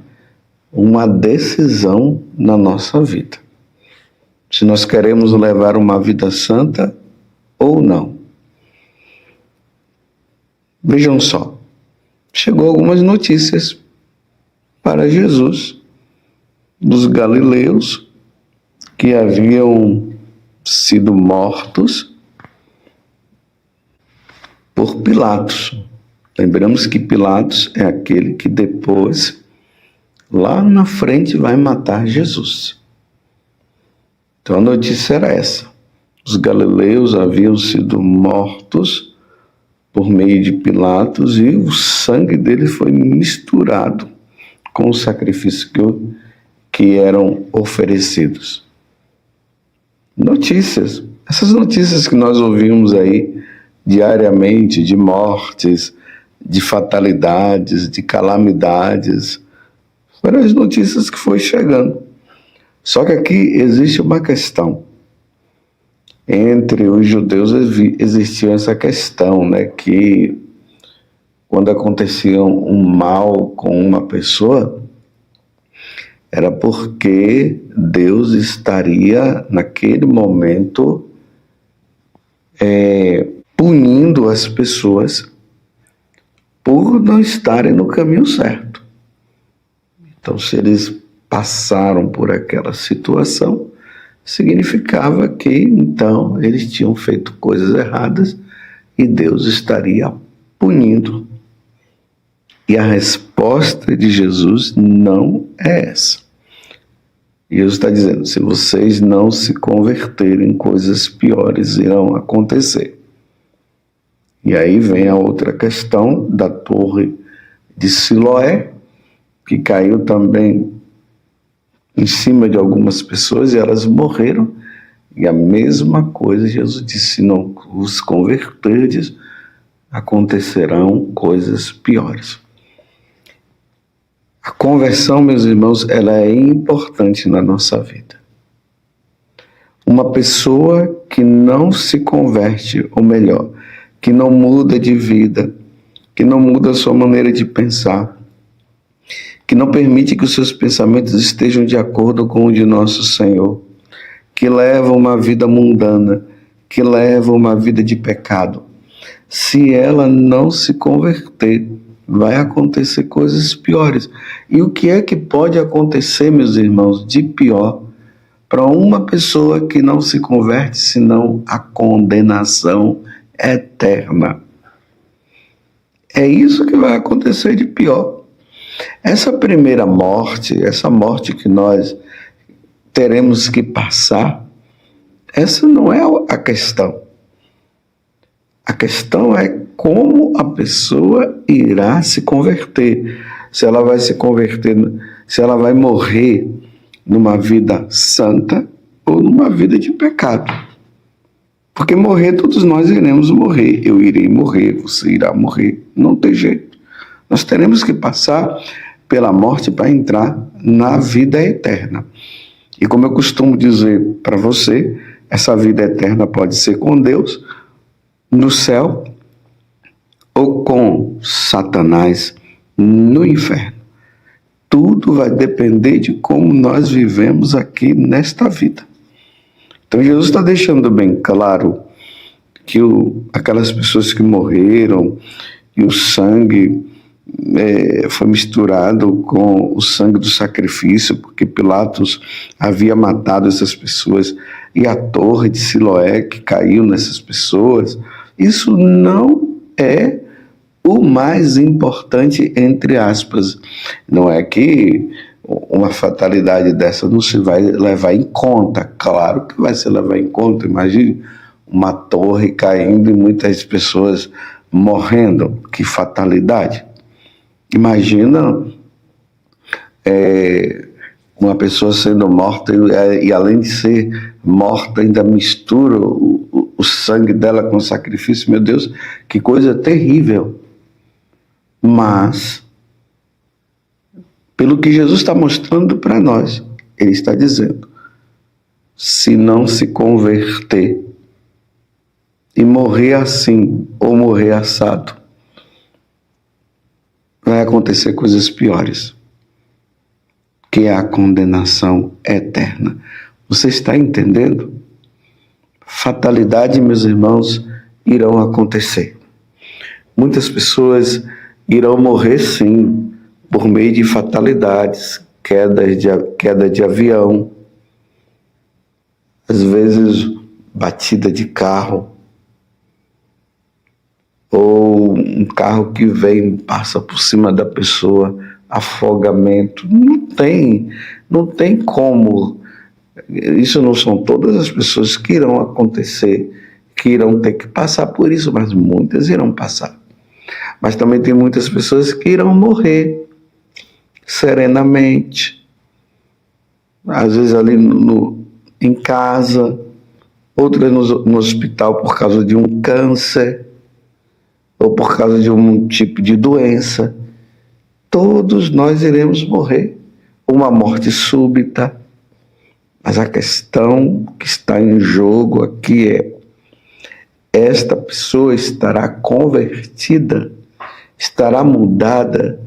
uma decisão na nossa vida. Se nós queremos levar uma vida santa ou não. Vejam só, chegou algumas notícias para Jesus dos galileus que haviam sido mortos por Pilatos. Lembramos que Pilatos é aquele que depois, lá na frente, vai matar Jesus. Então a notícia era essa. Os galileus haviam sido mortos por meio de Pilatos e o sangue dele foi misturado com os sacrifícios que eram oferecidos. Notícias. Essas notícias que nós ouvimos aí diariamente, de mortes, de fatalidades, de calamidades, foram as notícias que foi chegando. Só que aqui existe uma questão. Entre os judeus existia essa questão, né, que quando acontecia um mal com uma pessoa, era porque Deus estaria, naquele momento, punindo as pessoas por não estarem no caminho certo. Então, se eles passaram por aquela situação, significava que, então, eles tinham feito coisas erradas e Deus estaria punindo. E a resposta de Jesus não é essa. Jesus está dizendo, se vocês não se converterem, coisas piores irão acontecer. E aí vem a outra questão da torre de Siloé, que caiu também em cima de algumas pessoas e elas morreram. E a mesma coisa, Jesus disse, se não os converterdes, acontecerão coisas piores. A conversão, meus irmãos, ela é importante na nossa vida. Uma pessoa que não se converte, ou melhor, que não muda de vida, que não muda a sua maneira de pensar, que não permite que os seus pensamentos estejam de acordo com o de nosso Senhor, que leva uma vida mundana, que leva uma vida de pecado. Se ela não se converter, vai acontecer coisas piores. E o que é que pode acontecer, meus irmãos, de pior para uma pessoa que não se converte, senão a condenação eterna? É isso que vai acontecer de pior. Essa primeira morte, essa morte que nós teremos que passar, essa não é a questão. A questão é como a pessoa irá se converter. Se ela vai se converter, se ela vai morrer numa vida santa ou numa vida de pecado. Porque morrer, todos nós iremos morrer. Eu irei morrer, você irá morrer. Não tem jeito. Nós teremos que passar pela morte para entrar na vida eterna. E como eu costumo dizer para você, essa vida eterna pode ser com Deus no céu ou com Satanás no inferno. Tudo vai depender de como nós vivemos aqui nesta vida. Então Jesus está deixando bem claro que aquelas pessoas que morreram e o sangue foi misturado com o sangue do sacrifício, porque Pilatos havia matado essas pessoas, e a torre de Siloé que caiu nessas pessoas, isso não é o mais importante, entre aspas. Não é que uma fatalidade dessa não se vai levar em conta. Claro que vai se levar em conta. Imagine uma torre caindo e muitas pessoas morrendo. Que fatalidade! Imagina uma pessoa sendo morta e além de ser morta, ainda mistura o sangue dela com o sacrifício. Meu Deus, que coisa terrível. Mas, pelo que Jesus está mostrando para nós, ele está dizendo, se não se converter e morrer assim ou morrer assado, vai acontecer coisas piores, que é a condenação eterna. Você está entendendo? Fatalidade, meus irmãos, irão acontecer. Muitas pessoas irão morrer, sim, por meio de fatalidades, queda de avião, às vezes batida de carro, ou um carro que vem, passa por cima da pessoa, afogamento. Não tem como. Isso não são todas as pessoas que irão acontecer, que irão ter que passar por isso, mas muitas irão passar. Mas também tem muitas pessoas que irão morrer serenamente, às vezes ali em casa, outras no hospital por causa de um câncer, ou por causa de um tipo de doença. Todos nós iremos morrer, uma morte súbita. Mas a questão que está em jogo aqui é: esta pessoa estará convertida, estará mudada,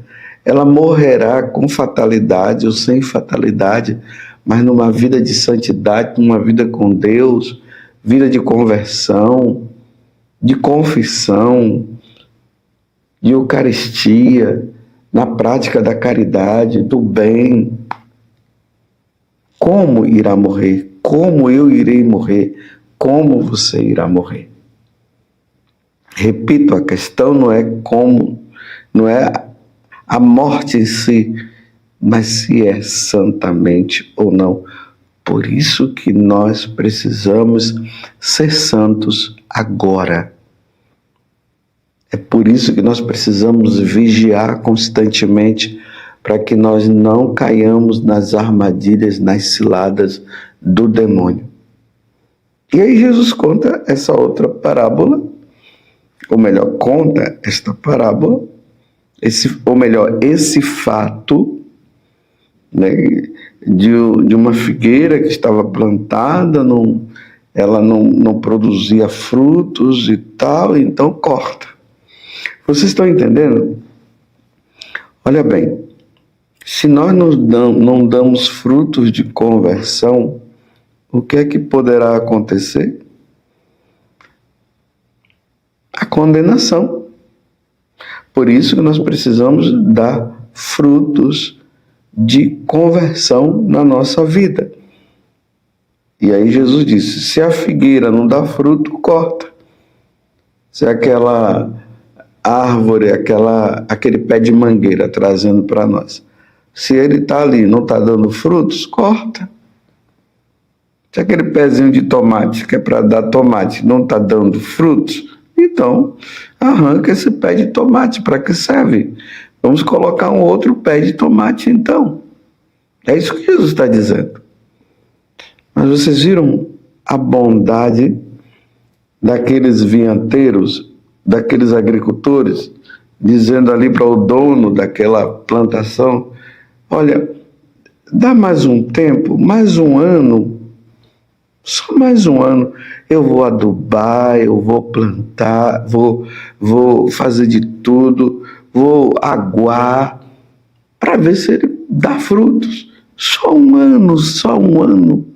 ela morrerá com fatalidade ou sem fatalidade, mas numa vida de santidade, numa vida com Deus, vida de conversão, de confissão, de eucaristia, na prática da caridade, do bem. Como irá morrer? Como eu irei morrer? Como você irá morrer? Repito, a questão não é como, não é a morte em si, mas se é santamente ou não. Por isso que nós precisamos ser santos agora. É por isso que nós precisamos vigiar constantemente para que nós não caiamos nas armadilhas, nas ciladas do demônio. E aí Jesus conta essa outra parábola, ou melhor, conta esta parábola, esse fato, né, de uma figueira que estava plantada, ela não produzia frutos e tal, então corta. Vocês estão entendendo? Olha bem, se nós não damos frutos de conversão, o que é que poderá acontecer? A condenação. Por isso que nós precisamos dar frutos de conversão na nossa vida. E aí Jesus disse, se a figueira não dá fruto, corta. Se aquela árvore, aquele pé de mangueira trazendo para nós, se ele está ali não está dando frutos, corta. Se aquele pezinho de tomate que é para dar tomate não está dando frutos, então arranca esse pé de tomate. Para que serve? Vamos colocar um outro pé de tomate então. É isso que Jesus está dizendo. Mas vocês viram a bondade daqueles vinhateiros, daqueles agricultores, dizendo ali para o dono daquela plantação, olha, dá mais um tempo, mais um ano, só mais um ano, eu vou adubar, eu vou plantar, vou fazer de tudo, vou aguar, para ver se ele dá frutos. Só um ano, só um ano.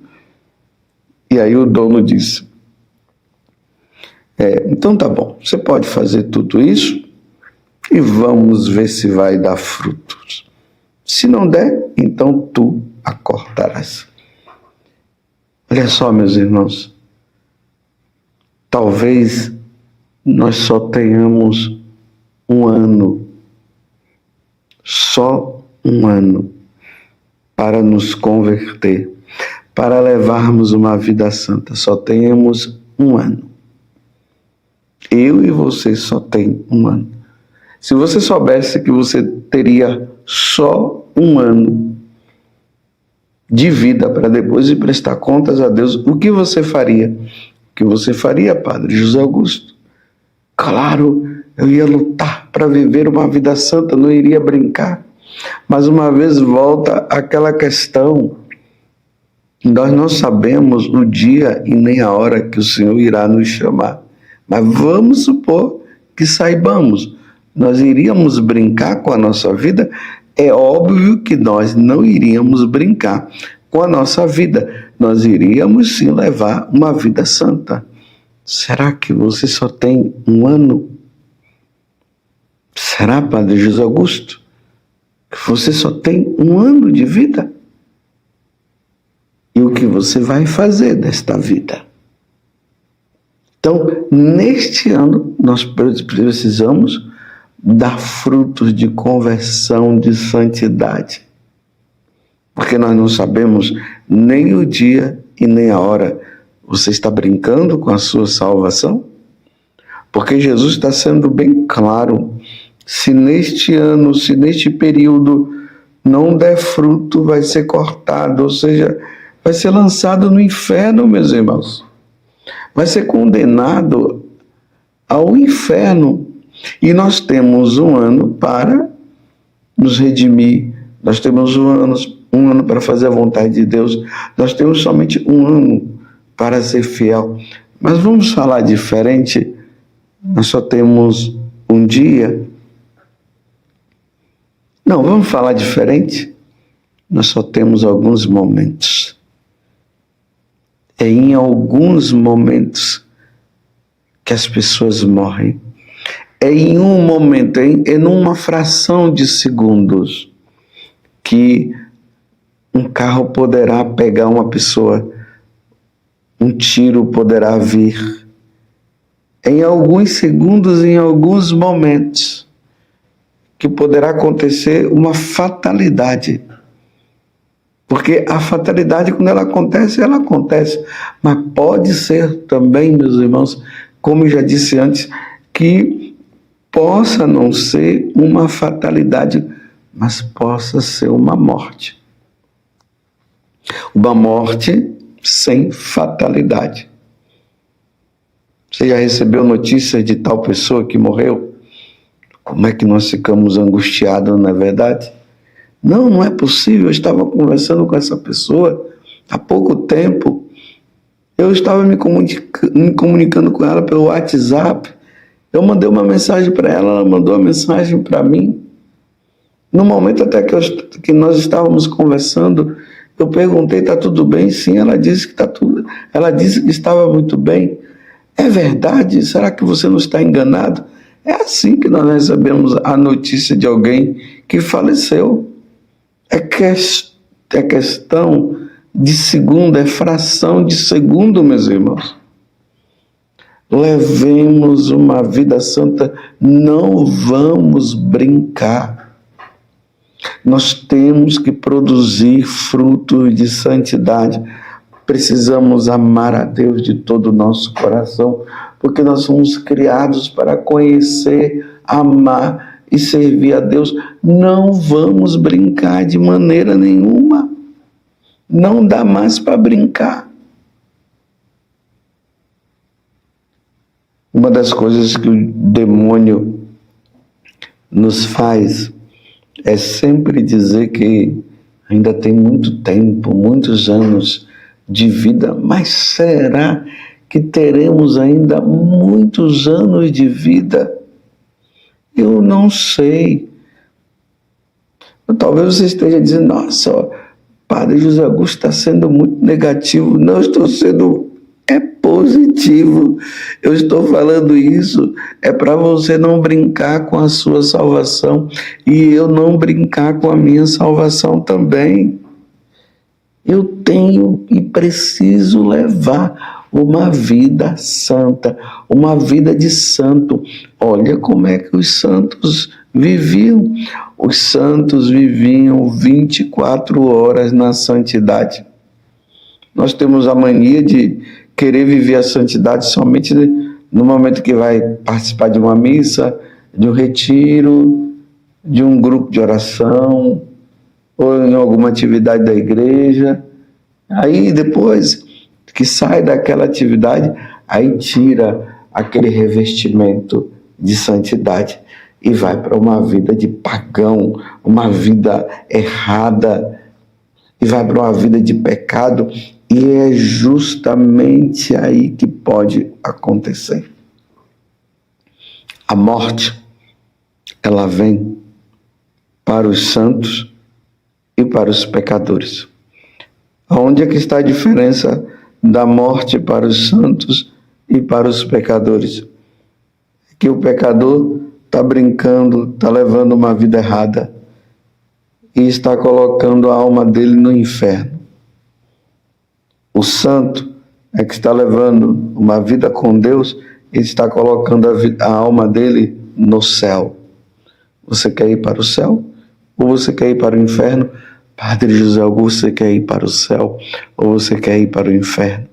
E aí o dono disse, então tá bom, você pode fazer tudo isso e vamos ver se vai dar frutos. Se não der, então tu a cortarás. Olha só, meus irmãos, talvez nós só tenhamos um ano, só um ano, para nos converter, para levarmos uma vida santa. Só tenhamos um ano. Eu e você só tem um ano. Se você soubesse que você teria só um ano de vida para depois ir prestar contas a Deus, o que você faria? O que você faria, Padre José Augusto? Claro, eu ia lutar para viver uma vida santa, não iria brincar. Mas uma vez volta aquela questão, nós não sabemos o dia e nem a hora que o Senhor irá nos chamar. Mas vamos supor que saibamos, nós iríamos brincar com a nossa vida? É óbvio que nós não iríamos brincar com a nossa vida. Nós iríamos sim levar uma vida santa. Será que você só tem um ano? Será, Padre José Augusto, que você só tem um ano de vida? E o que você vai fazer desta vida? Então, neste ano, nós precisamos dar frutos de conversão, de santidade. Porque nós não sabemos nem o dia e nem a hora. Você está brincando com a sua salvação? Porque Jesus está sendo bem claro. Se neste ano, se neste período não der fruto, vai ser cortado, ou seja, vai ser lançado no inferno, meus irmãos. Vai ser condenado ao inferno. E nós temos um ano para nos redimir. Nós temos um ano para fazer a vontade de Deus. Nós temos somente um ano para ser fiel. Mas vamos falar diferente. Nós só temos um dia. Não, vamos falar diferente. Nós só temos alguns momentos. É em alguns momentos que as pessoas morrem. É em um momento, é numa fração de segundos que um carro poderá pegar uma pessoa, um tiro poderá vir. Em alguns segundos, em alguns momentos, que poderá acontecer uma fatalidade. Porque a fatalidade, quando ela acontece. Mas pode ser também, meus irmãos, como eu já disse antes, que possa não ser uma fatalidade, mas possa ser uma morte. Uma morte sem fatalidade. Você já recebeu notícias de tal pessoa que morreu? Como é que nós ficamos angustiados, não é verdade? Não é possível. Eu estava conversando com essa pessoa há pouco tempo. Eu estava me comunicando com ela pelo WhatsApp. Eu mandei uma mensagem para ela, ela mandou uma mensagem para mim. No momento até que nós estávamos conversando, eu perguntei, está tudo bem? Sim, ela disse que está tudo. Ela disse que estava muito bem. É verdade? Será que você não está enganado? É assim que nós recebemos a notícia de alguém que faleceu. É questão de segundo, é fração de segundo, meus irmãos. Levemos uma vida santa, não vamos brincar. Nós temos que produzir frutos de santidade. Precisamos amar a Deus de todo o nosso coração, porque nós somos criados para conhecer, amar e servir a Deus. Não vamos brincar de maneira nenhuma. Não dá mais para brincar. Uma das coisas que o demônio nos faz é sempre dizer que ainda tem muito tempo, muitos anos de vida, mas será que teremos ainda muitos anos de vida? Eu não sei. Talvez você esteja dizendo, nossa, Padre José Augusto está sendo muito negativo. Não, estou sendo positivo. Eu estou falando isso é para você não brincar com a sua salvação e eu não brincar com a minha salvação também. Eu tenho e preciso levar uma vida santa, uma vida de santo. Olha como é que os santos viviam. Os santos viviam 24 horas na santidade. Nós temos a mania de querer viver a santidade somente no momento que vai participar de uma missa, de um retiro, de um grupo de oração, ou em alguma atividade da igreja. Aí depois que sai daquela atividade, aí tira aquele revestimento de santidade e vai para uma vida de pagão, uma vida errada, e vai para uma vida de pecado, e é justamente aí que pode acontecer. A morte, ela vem para os santos e para os pecadores. Onde é que está a diferença da morte para os santos e para os pecadores? Que o pecador está brincando, está levando uma vida errada e está colocando a alma dele no inferno. O santo é que está levando uma vida com Deus e está colocando a alma dele no céu. Você quer ir para o céu ou você quer ir para o inferno? Padre José Augusto, você quer ir para o céu ou você quer ir para o inferno?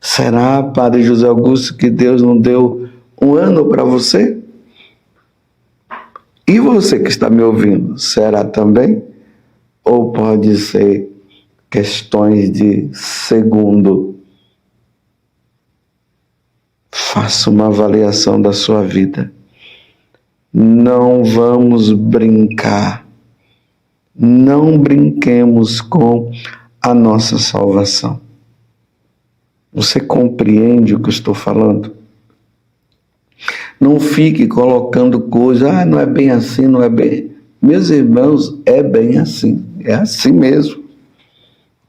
Será, Padre José Augusto, que Deus não deu um ano para você? E você que está me ouvindo, será também? Ou pode ser questões de segundo? Faça uma avaliação da sua vida. Não vamos brincar. Não brinquemos com a nossa salvação. Você compreende o que eu estou falando? Não fique colocando coisas, não é bem assim, não é bem... Meus irmãos, é bem assim, é assim mesmo.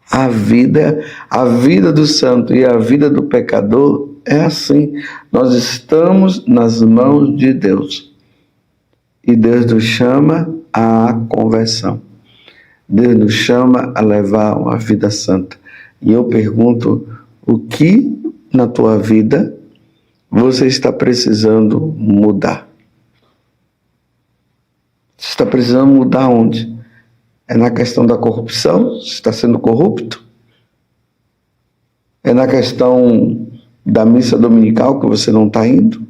A vida do santo e a vida do pecador é assim. Nós estamos nas mãos de Deus. E Deus nos chama à conversão. Deus nos chama a levar uma vida santa. E eu pergunto, o que na tua vida você está precisando mudar? Você está precisando mudar onde? É na questão da corrupção? Você está sendo corrupto? É na questão da missa dominical que você não está indo?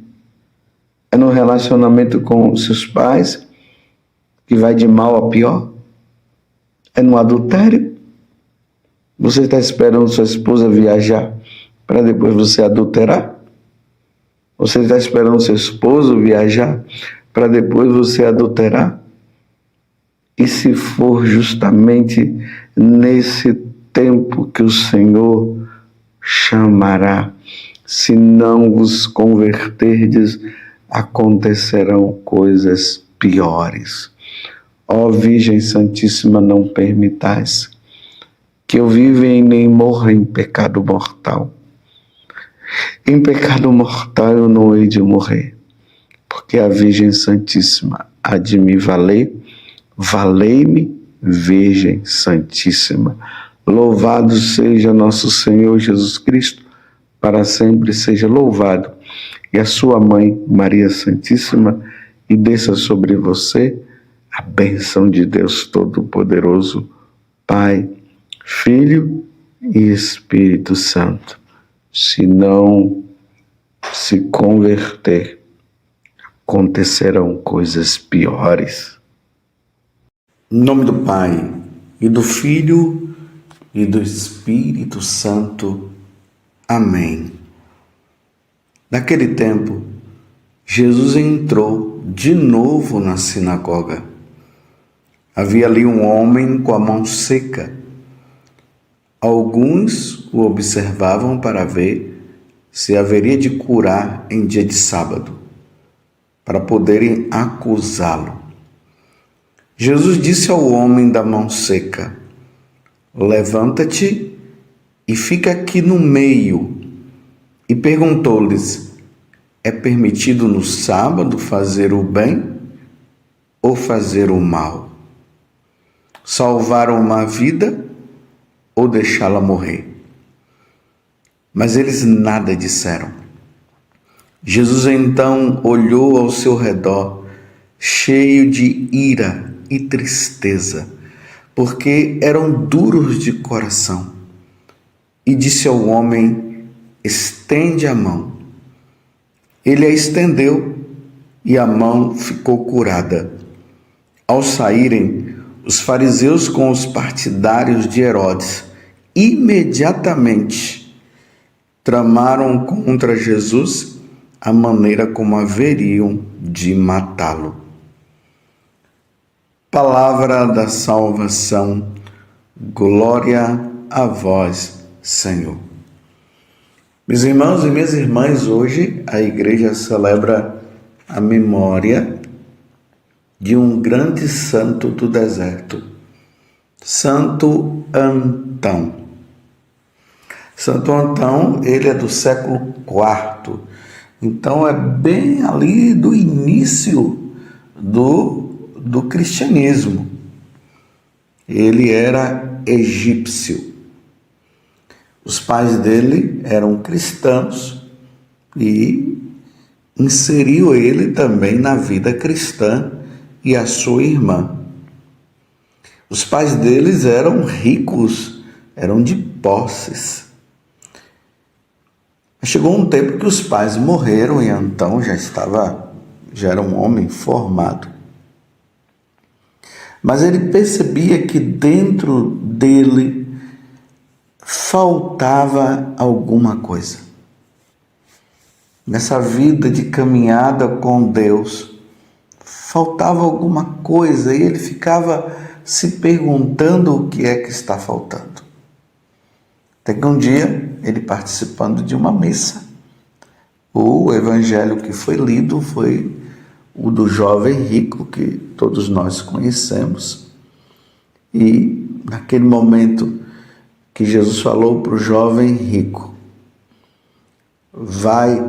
É no relacionamento com seus pais que vai de mal a pior? É no adultério? Você está esperando sua esposa viajar para depois você adulterar? Você está esperando seu esposo viajar para depois você adulterar? E se for justamente nesse tempo que o Senhor chamará, se não vos converterdes, acontecerão coisas piores. Ó Virgem Santíssima, não permitais que eu viva e nem morra em pecado mortal. Em pecado mortal eu não hei de morrer, porque a Virgem Santíssima há de me valer. Valei-me, Virgem Santíssima. Louvado seja nosso Senhor Jesus Cristo, para sempre seja louvado. E a sua mãe, Maria Santíssima, e desça sobre você a bênção de Deus Todo-Poderoso, Pai, Filho e Espírito Santo. Se não se converter, acontecerão coisas piores. Em nome do Pai, e do Filho, e do Espírito Santo. Amém. Naquele tempo, Jesus entrou de novo na sinagoga. Havia ali um homem com a mão seca. Alguns o observavam para ver se haveria de curar em dia de sábado, para poderem acusá-lo. Jesus disse ao homem da mão seca: levanta-te e fica aqui no meio. E perguntou-lhes: é permitido no sábado fazer o bem ou fazer o mal? Salvar uma vida ou deixá-la morrer? Mas eles nada disseram. Jesus então olhou ao seu redor, cheio de ira e tristeza, porque eram duros de coração, e disse ao homem: estende a mão. Ele a estendeu e a mão ficou curada. Ao saírem, os fariseus com os partidários de Herodes imediatamente tramaram contra Jesus a maneira como haveriam de matá-lo. Palavra da salvação, glória a vós, Senhor. Meus irmãos e minhas irmãs, hoje a igreja celebra a memória de um grande santo do deserto, Santo Antão. Santo Antão, ele é do século IV, então é bem ali do início do cristianismo. Ele era egípcio. Os pais dele eram cristãos e inseriu ele também na vida cristã e a sua irmã. Os pais deles eram ricos, eram de posses. Chegou um tempo que os pais morreram e Antão já era um homem formado. Mas ele percebia que dentro dele faltava alguma coisa. Nessa vida de caminhada com Deus, faltava alguma coisa e ele ficava se perguntando o que é que está faltando. Até que um dia, ele participando de uma missa, o evangelho que foi lido foi o do jovem rico, que todos nós conhecemos. E naquele momento que Jesus falou para o jovem rico: vai,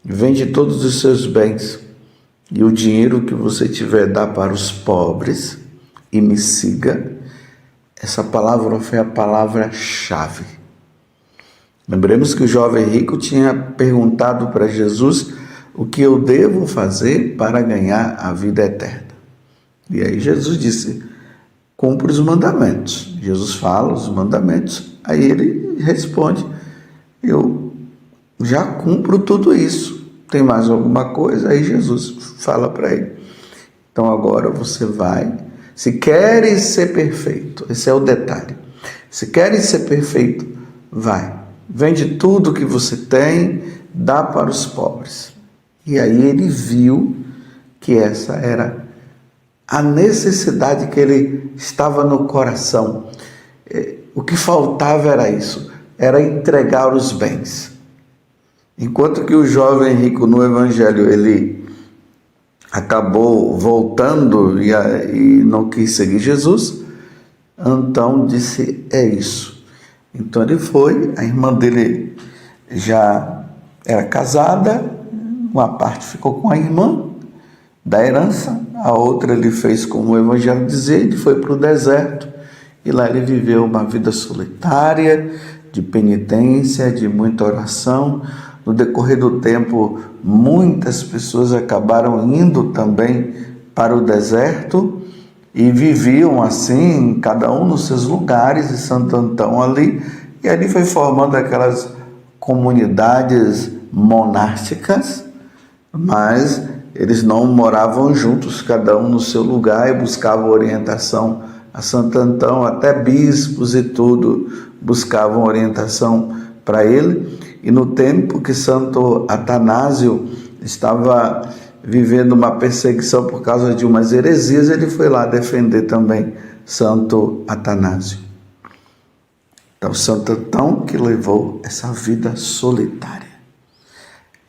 vende todos os seus bens e o dinheiro que você tiver dá para os pobres e me siga. Essa palavra foi a palavra-chave. Lembremos que o jovem rico tinha perguntado para Jesus: o que eu devo fazer para ganhar a vida eterna? E aí Jesus disse: cumpre os mandamentos. Jesus fala os mandamentos, aí ele responde: eu já cumpro tudo isso, tem mais alguma coisa? Aí Jesus fala para ele: então agora você vai, se queres ser perfeito, esse é o detalhe, se queres ser perfeito, vai, vende tudo que você tem, dá para os pobres. E aí ele viu que essa era a necessidade que ele estava no coração. O que faltava era isso, era entregar os bens. Enquanto que o jovem rico no evangelho, ele acabou voltando e não quis seguir Jesus, Antão disse: é isso. Então ele foi, a irmã dele já era casada, uma parte ficou com a irmã da herança, a outra ele fez como o evangelho dizia, ele foi para o deserto e lá ele viveu uma vida solitária, de penitência, de muita oração. No decorrer do tempo, muitas pessoas acabaram indo também para o deserto e viviam assim, cada um nos seus lugares, e Santo Antão ali, e ali foi formando aquelas comunidades monásticas, mas eles não moravam juntos, cada um no seu lugar, e buscavam orientação a Santo Antão, até bispos e tudo buscavam orientação para ele. E no tempo que Santo Atanásio estava vivendo uma perseguição por causa de umas heresias, ele foi lá defender também Santo Atanásio. Então, Santo Antão que levou essa vida solitária,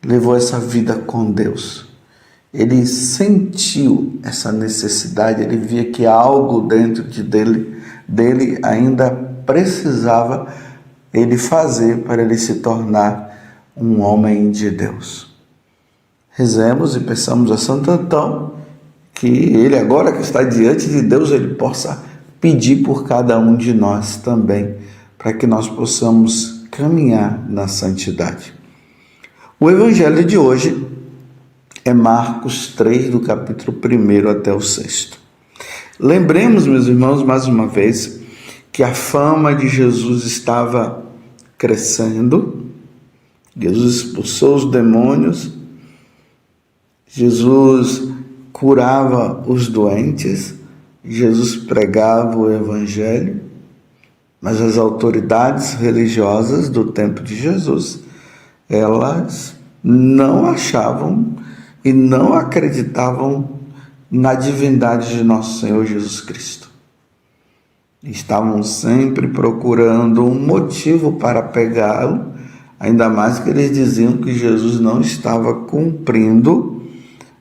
levou essa vida com Deus. Ele sentiu essa necessidade, ele via que algo dentro dele ainda precisava ele fazer para ele se tornar um homem de Deus. Rezemos e peçamos a Santo Antão que ele, agora que está diante de Deus, ele possa pedir por cada um de nós também, para que nós possamos caminhar na santidade. O evangelho de hoje é Marcos 3, do capítulo 1 até o 6. Lembremos, meus irmãos, mais uma vez, que a fama de Jesus estava crescendo. Jesus expulsou os demônios Jesus curava os doentes, Jesus pregava o Evangelho, mas as autoridades religiosas do tempo de Jesus, elas não achavam e não acreditavam na divindade de nosso Senhor Jesus Cristo. Estavam sempre procurando um motivo para pegá-lo, ainda mais que eles diziam que Jesus não estava cumprindo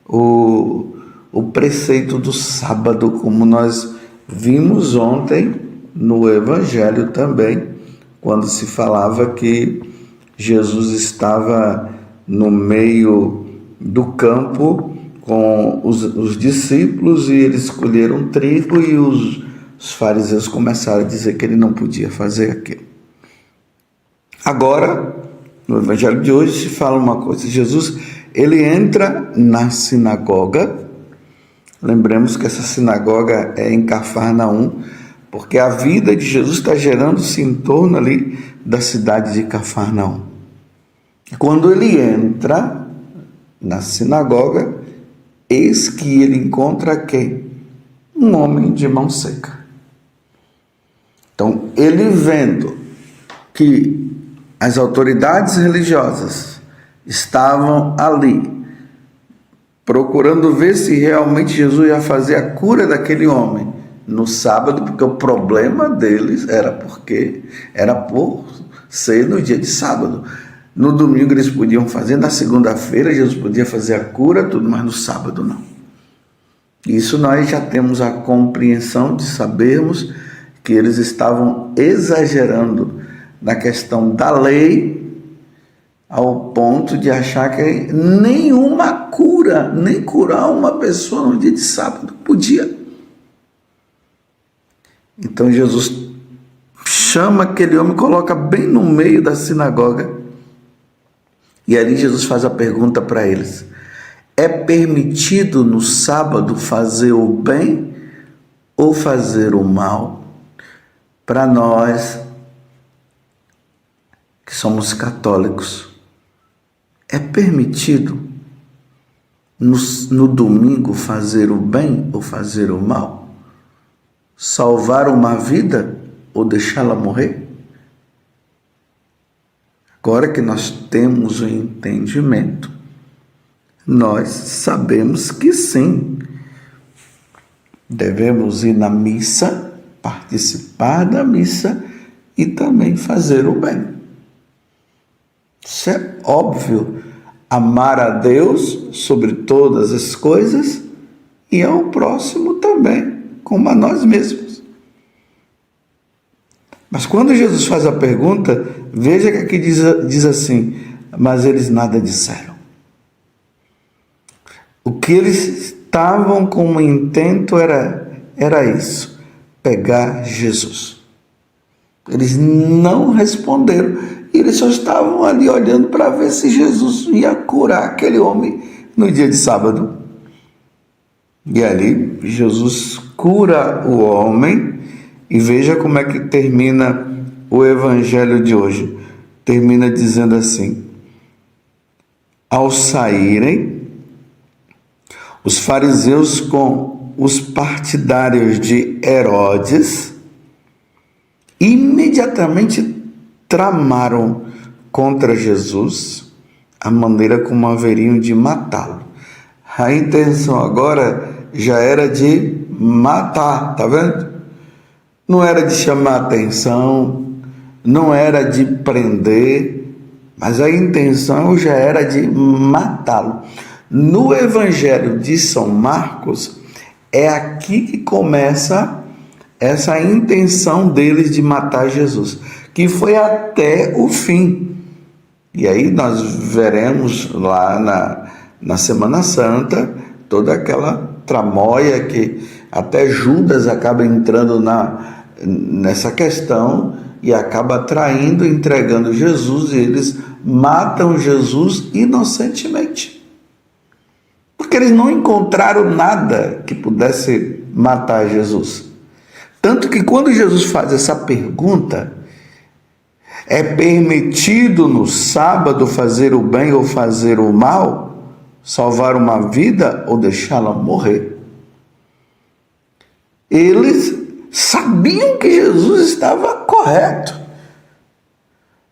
o preceito do sábado, como nós vimos ontem no Evangelho também, quando se falava que Jesus estava no meio do campo com os discípulos e eles colheram trigo e os fariseus começaram a dizer que ele não podia fazer aquilo. Agora, no Evangelho de hoje se fala uma coisa: Jesus, ele entra na sinagoga. Lembremos que essa sinagoga é em Cafarnaum, porque a vida de Jesus está gerando-se em torno ali da cidade de Cafarnaum. Quando ele entra na sinagoga, eis que ele encontra quem? Um homem de mão seca. Então, ele vendo que as autoridades religiosas estavam ali, procurando ver se realmente Jesus ia fazer a cura daquele homem no sábado, porque o problema deles era por ser no dia de sábado. No domingo eles podiam fazer, na segunda-feira Jesus podia fazer a cura, tudo, mas no sábado não. Isso nós já temos a compreensão de sabermos que eles estavam exagerando na questão da lei, ao ponto de achar que nenhuma cura, nem curar uma pessoa no dia de sábado podia. Então Jesus chama aquele homem, coloca bem no meio da sinagoga, e ali Jesus faz a pergunta para eles: é permitido no sábado fazer o bem ou fazer o mal? Para nós que somos católicos, é permitido no domingo fazer o bem ou fazer o mal? Salvar uma vida ou deixá-la morrer? Agora que nós temos o entendimento, nós sabemos que sim, devemos ir na missa, participar da missa e também fazer o bem. Isso é óbvio. Amar a Deus sobre todas as coisas e ao próximo também, como a nós mesmos. Mas quando Jesus faz a pergunta, veja que aqui diz assim: mas eles nada disseram. O que eles estavam como intento era isso: pegar Jesus. Eles não responderam. E eles só estavam ali olhando para ver se Jesus ia curar aquele homem no dia de sábado. E ali Jesus cura o homem. E veja como é que termina o Evangelho de hoje. Termina dizendo assim: ao saírem, os fariseus com os partidários de Herodes imediatamente tramaram contra Jesus a maneira como haveriam de matá-lo. A intenção agora já era de matar, tá vendo? Não era de chamar atenção, não era de prender, mas a intenção já era de matá-lo. No Evangelho de São Marcos, é aqui que começa essa intenção deles de matar Jesus, que foi até o fim. E aí nós veremos lá na Semana Santa toda aquela tramóia que até Judas acaba entrando nessa questão e acaba traindo, entregando Jesus, e eles matam Jesus inocentemente. Porque eles não encontraram nada que pudesse matar Jesus. Tanto que quando Jesus faz essa pergunta, é permitido no sábado fazer o bem ou fazer o mal? salvar uma vida ou deixá-la morrer. Eles sabiam que Jesus estava correto,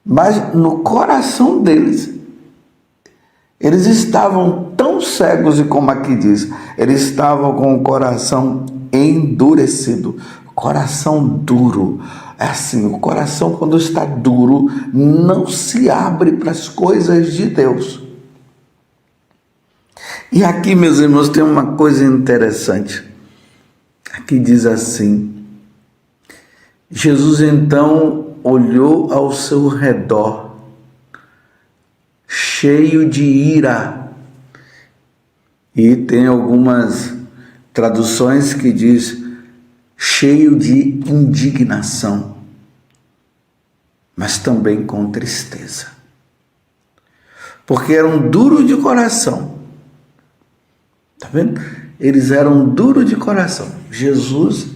mas no coração deles, eles estavam tão cegos, e como aqui diz, eles estavam com o coração endurecido, coração duro. É assim, o coração quando está duro, não se abre para as coisas de Deus. E aqui, meus irmãos, tem uma coisa interessante. Aqui diz assim: Jesus então olhou ao seu redor, cheio de ira. E tem algumas traduções que diz cheio de indignação, mas também com tristeza, porque eram duros de coração. Tá vendo? Eles eram duros de coração. Jesus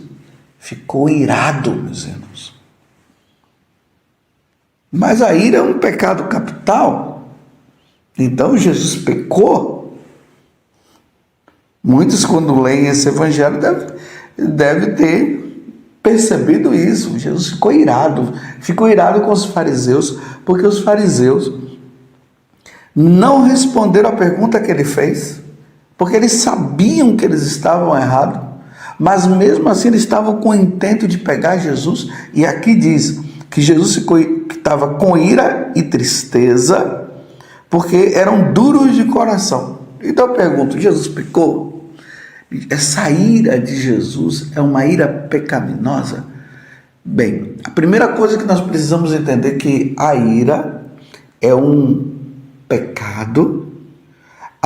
ficou irado, meus irmãos. Mas a ira é um pecado capital. Então Jesus pecou. Muitos, quando leem esse evangelho, deve ter percebido isso. Jesus ficou irado com os fariseus, porque os fariseus não responderam a pergunta que ele fez, porque eles sabiam que eles estavam errados, mas mesmo assim eles estavam com o intento de pegar Jesus. E aqui diz que Jesus estava com ira e tristeza, porque eram duros de coração. Então eu pergunto, Jesus pecou? Essa ira de Jesus é uma ira pecaminosa? Bem, a primeira coisa que nós precisamos entender é que a ira é um pecado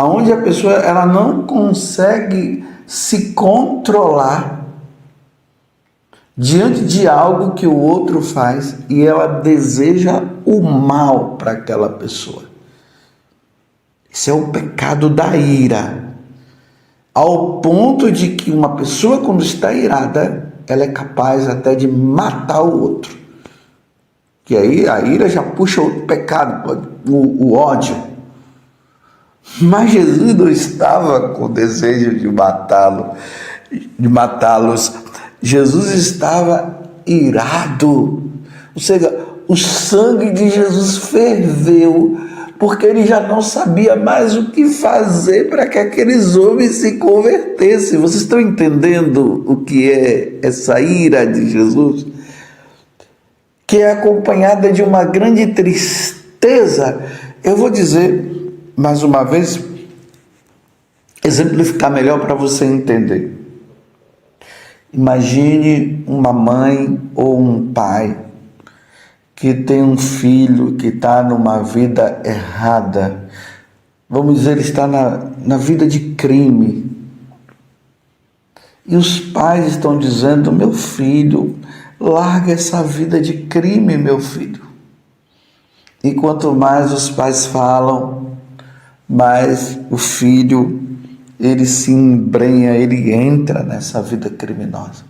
onde a pessoa ela não consegue se controlar diante de algo que o outro faz e ela deseja o mal para aquela pessoa. Esse é o pecado da ira, ao ponto de que uma pessoa, quando está irada, ela é capaz até de matar o outro. Que aí a ira já puxa outro pecado, o ódio. Mas Jesus não estava com desejo de matá-los. Jesus estava irado. Ou seja, o sangue de Jesus ferveu, porque ele já não sabia mais o que fazer para que aqueles homens se convertessem. Vocês estão entendendo o que é essa ira de Jesus? Que é acompanhada de uma grande tristeza. Eu vou dizer mais uma vez, exemplificar melhor para você entender. Imagine uma mãe ou um pai que tem um filho que está numa vida errada. Vamos dizer, ele está na vida de crime. E os pais estão dizendo: meu filho, larga essa vida de crime, meu filho. E quanto mais os pais falam, mas o filho, ele se embrenha, ele entra nessa vida criminosa.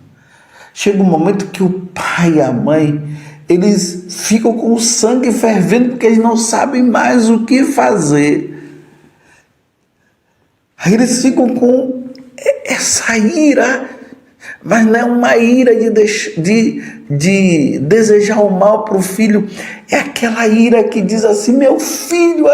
Chega um momento que o pai e a mãe, eles ficam com o sangue fervendo, porque eles não sabem mais o que fazer. Aí eles ficam com essa ira, mas não é uma ira de desejar o mal para o filho, é aquela ira que diz assim: meu filho,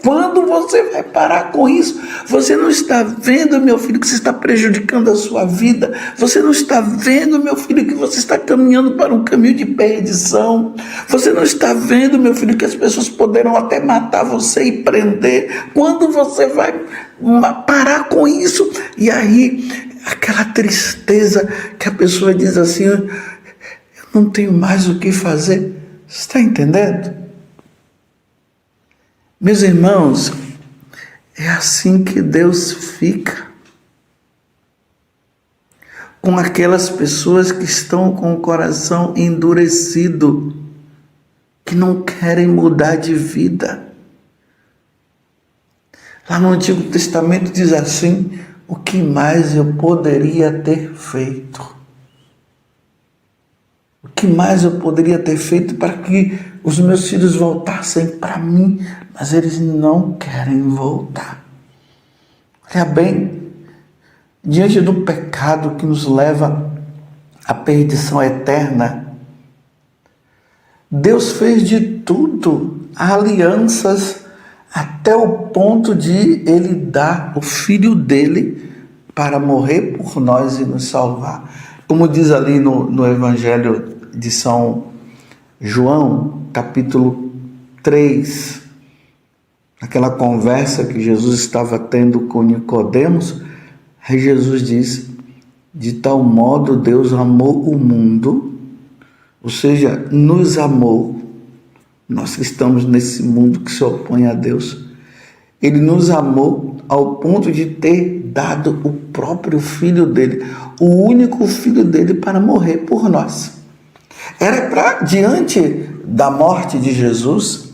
quando você vai parar com isso? Você não está vendo, meu filho, que você está prejudicando a sua vida? Você não está vendo, meu filho, que você está caminhando para um caminho de perdição? Você não está vendo, meu filho, que as pessoas poderão até matar você e prender? Quando você vai parar com isso? E aí, aquela tristeza que a pessoa diz assim: eu não tenho mais o que fazer. Você está entendendo? Meus irmãos, é assim que Deus fica com aquelas pessoas que estão com o coração endurecido, que não querem mudar de vida. Lá no Antigo Testamento diz assim: o que mais eu poderia ter feito? O que mais eu poderia ter feito para que os meus filhos voltassem para mim? Mas eles não querem voltar. Olha bem, diante do pecado que nos leva à perdição eterna, Deus fez de tudo, alianças, até o ponto de Ele dar o Filho dele para morrer por nós e nos salvar. Como diz ali no Evangelho de São João, capítulo 3, aquela conversa que Jesus estava tendo com Nicodemos, aí Jesus diz: de tal modo Deus amou o mundo, ou seja, nos amou, nós que estamos nesse mundo que se opõe a Deus, Ele nos amou ao ponto de ter dado o próprio Filho dele, o único Filho dele, para morrer por nós. Era para, diante da morte de Jesus,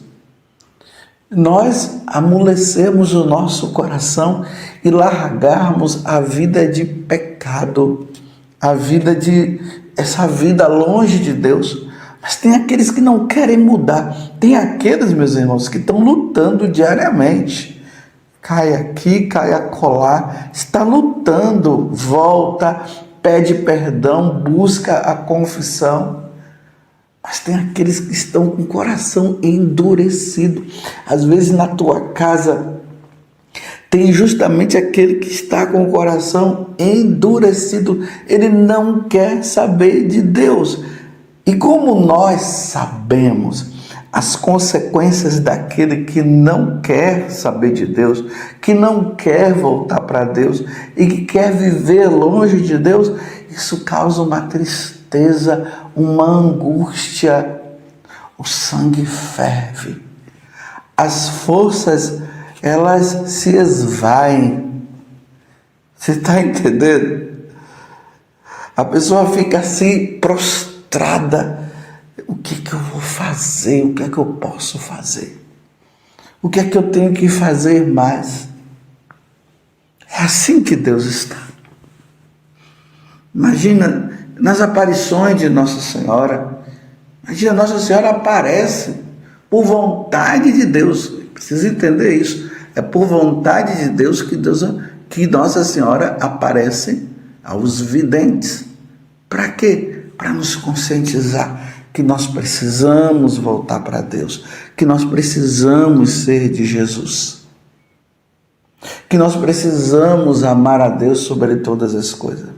nós amolecermos o nosso coração e largarmos a vida de pecado, essa vida longe de Deus. Mas tem aqueles que não querem mudar, tem aqueles, meus irmãos, que estão lutando diariamente. Cai aqui, cai acolá, está lutando, volta, pede perdão, busca a confissão. Mas tem aqueles que estão com o coração endurecido. Às vezes na tua casa tem justamente aquele que está com o coração endurecido. Ele não quer saber de Deus. E como nós sabemos as consequências daquele que não quer saber de Deus, que não quer voltar para Deus e que quer viver longe de Deus, isso causa uma tristeza, uma angústia, o sangue ferve, as forças, elas se esvaem. Você está entendendo? A pessoa fica assim prostrada. O que eu vou fazer? O que é que eu posso fazer? O que é que eu tenho que fazer mais? É assim que Deus está. Imagina nas aparições de Nossa Senhora. Imagina, Nossa Senhora aparece por vontade de Deus. Precisa entender isso. É por vontade de Deus que Nossa Senhora aparece aos videntes. Para quê? Para nos conscientizar que nós precisamos voltar para Deus, que nós precisamos ser de Jesus, que nós precisamos amar a Deus sobre todas as coisas.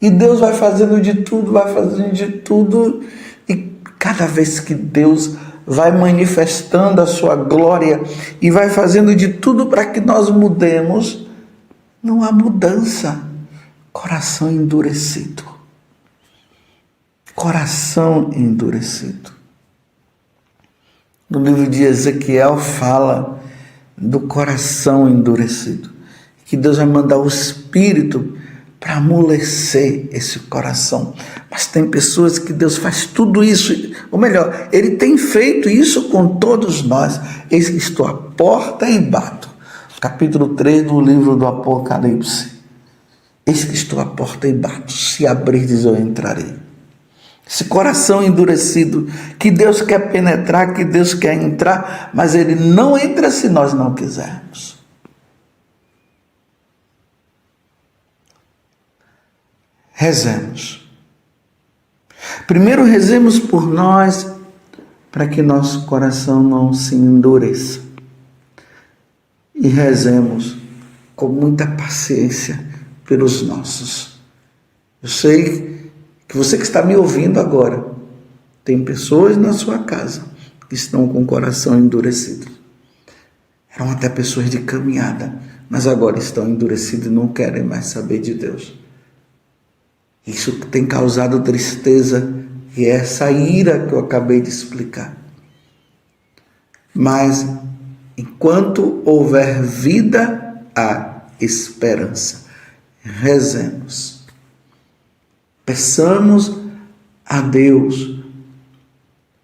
E Deus vai fazendo de tudo, e cada vez que Deus vai manifestando a sua glória e vai fazendo de tudo para que nós mudemos, não há mudança. Coração endurecido. Coração endurecido. No livro de Ezequiel fala do coração endurecido, que Deus vai mandar o Espírito para amolecer esse coração. Mas tem pessoas que Deus faz tudo isso, ou melhor, Ele tem feito isso com todos nós. Eis que estou à porta e bato. Capítulo 3 do livro do Apocalipse. Eis que estou à porta e bato. Se abrirdes, eu entrarei. Esse coração endurecido, que Deus quer penetrar, que Deus quer entrar, mas Ele não entra se nós não quisermos. Rezemos. Primeiro rezemos por nós, para que nosso coração não se endureça. E rezemos com muita paciência pelos nossos. Eu sei que você que está me ouvindo agora, tem pessoas na sua casa que estão com o coração endurecido. Eram até pessoas de caminhada, mas agora estão endurecidos e não querem mais saber de Deus. Isso tem causado tristeza e é essa ira que eu acabei de explicar. Mas enquanto houver vida, há esperança. Rezemos. Peçamos a Deus,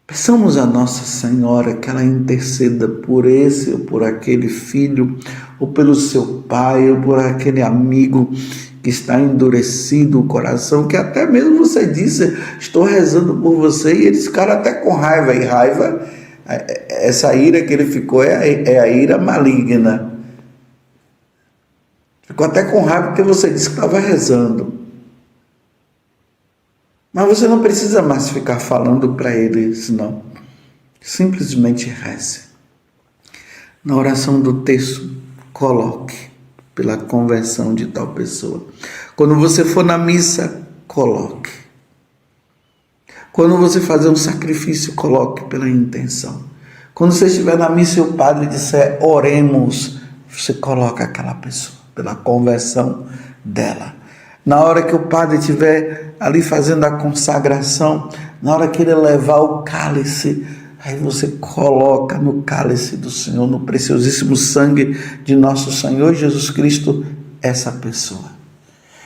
peçamos a Nossa Senhora que ela interceda por esse ou por aquele filho, ou pelo seu pai, ou por aquele amigo que está endurecido o coração, que até mesmo você disse, estou rezando por você, e eles ficaram até com raiva, e raiva, essa ira que ele ficou é a ira maligna. Ficou até com raiva porque você disse que estava rezando. Mas você não precisa mais ficar falando para eles, não. Simplesmente reze. Na oração do texto, coloque pela conversão de tal pessoa. Quando você for na missa, coloque. Quando você fazer um sacrifício, coloque pela intenção. Quando você estiver na missa e o padre disser oremos, você coloca aquela pessoa pela conversão dela. Na hora que o padre estiver ali fazendo a consagração, na hora que ele levar o cálice, aí você coloca no cálice do Senhor, no preciosíssimo sangue de nosso Senhor Jesus Cristo, essa pessoa.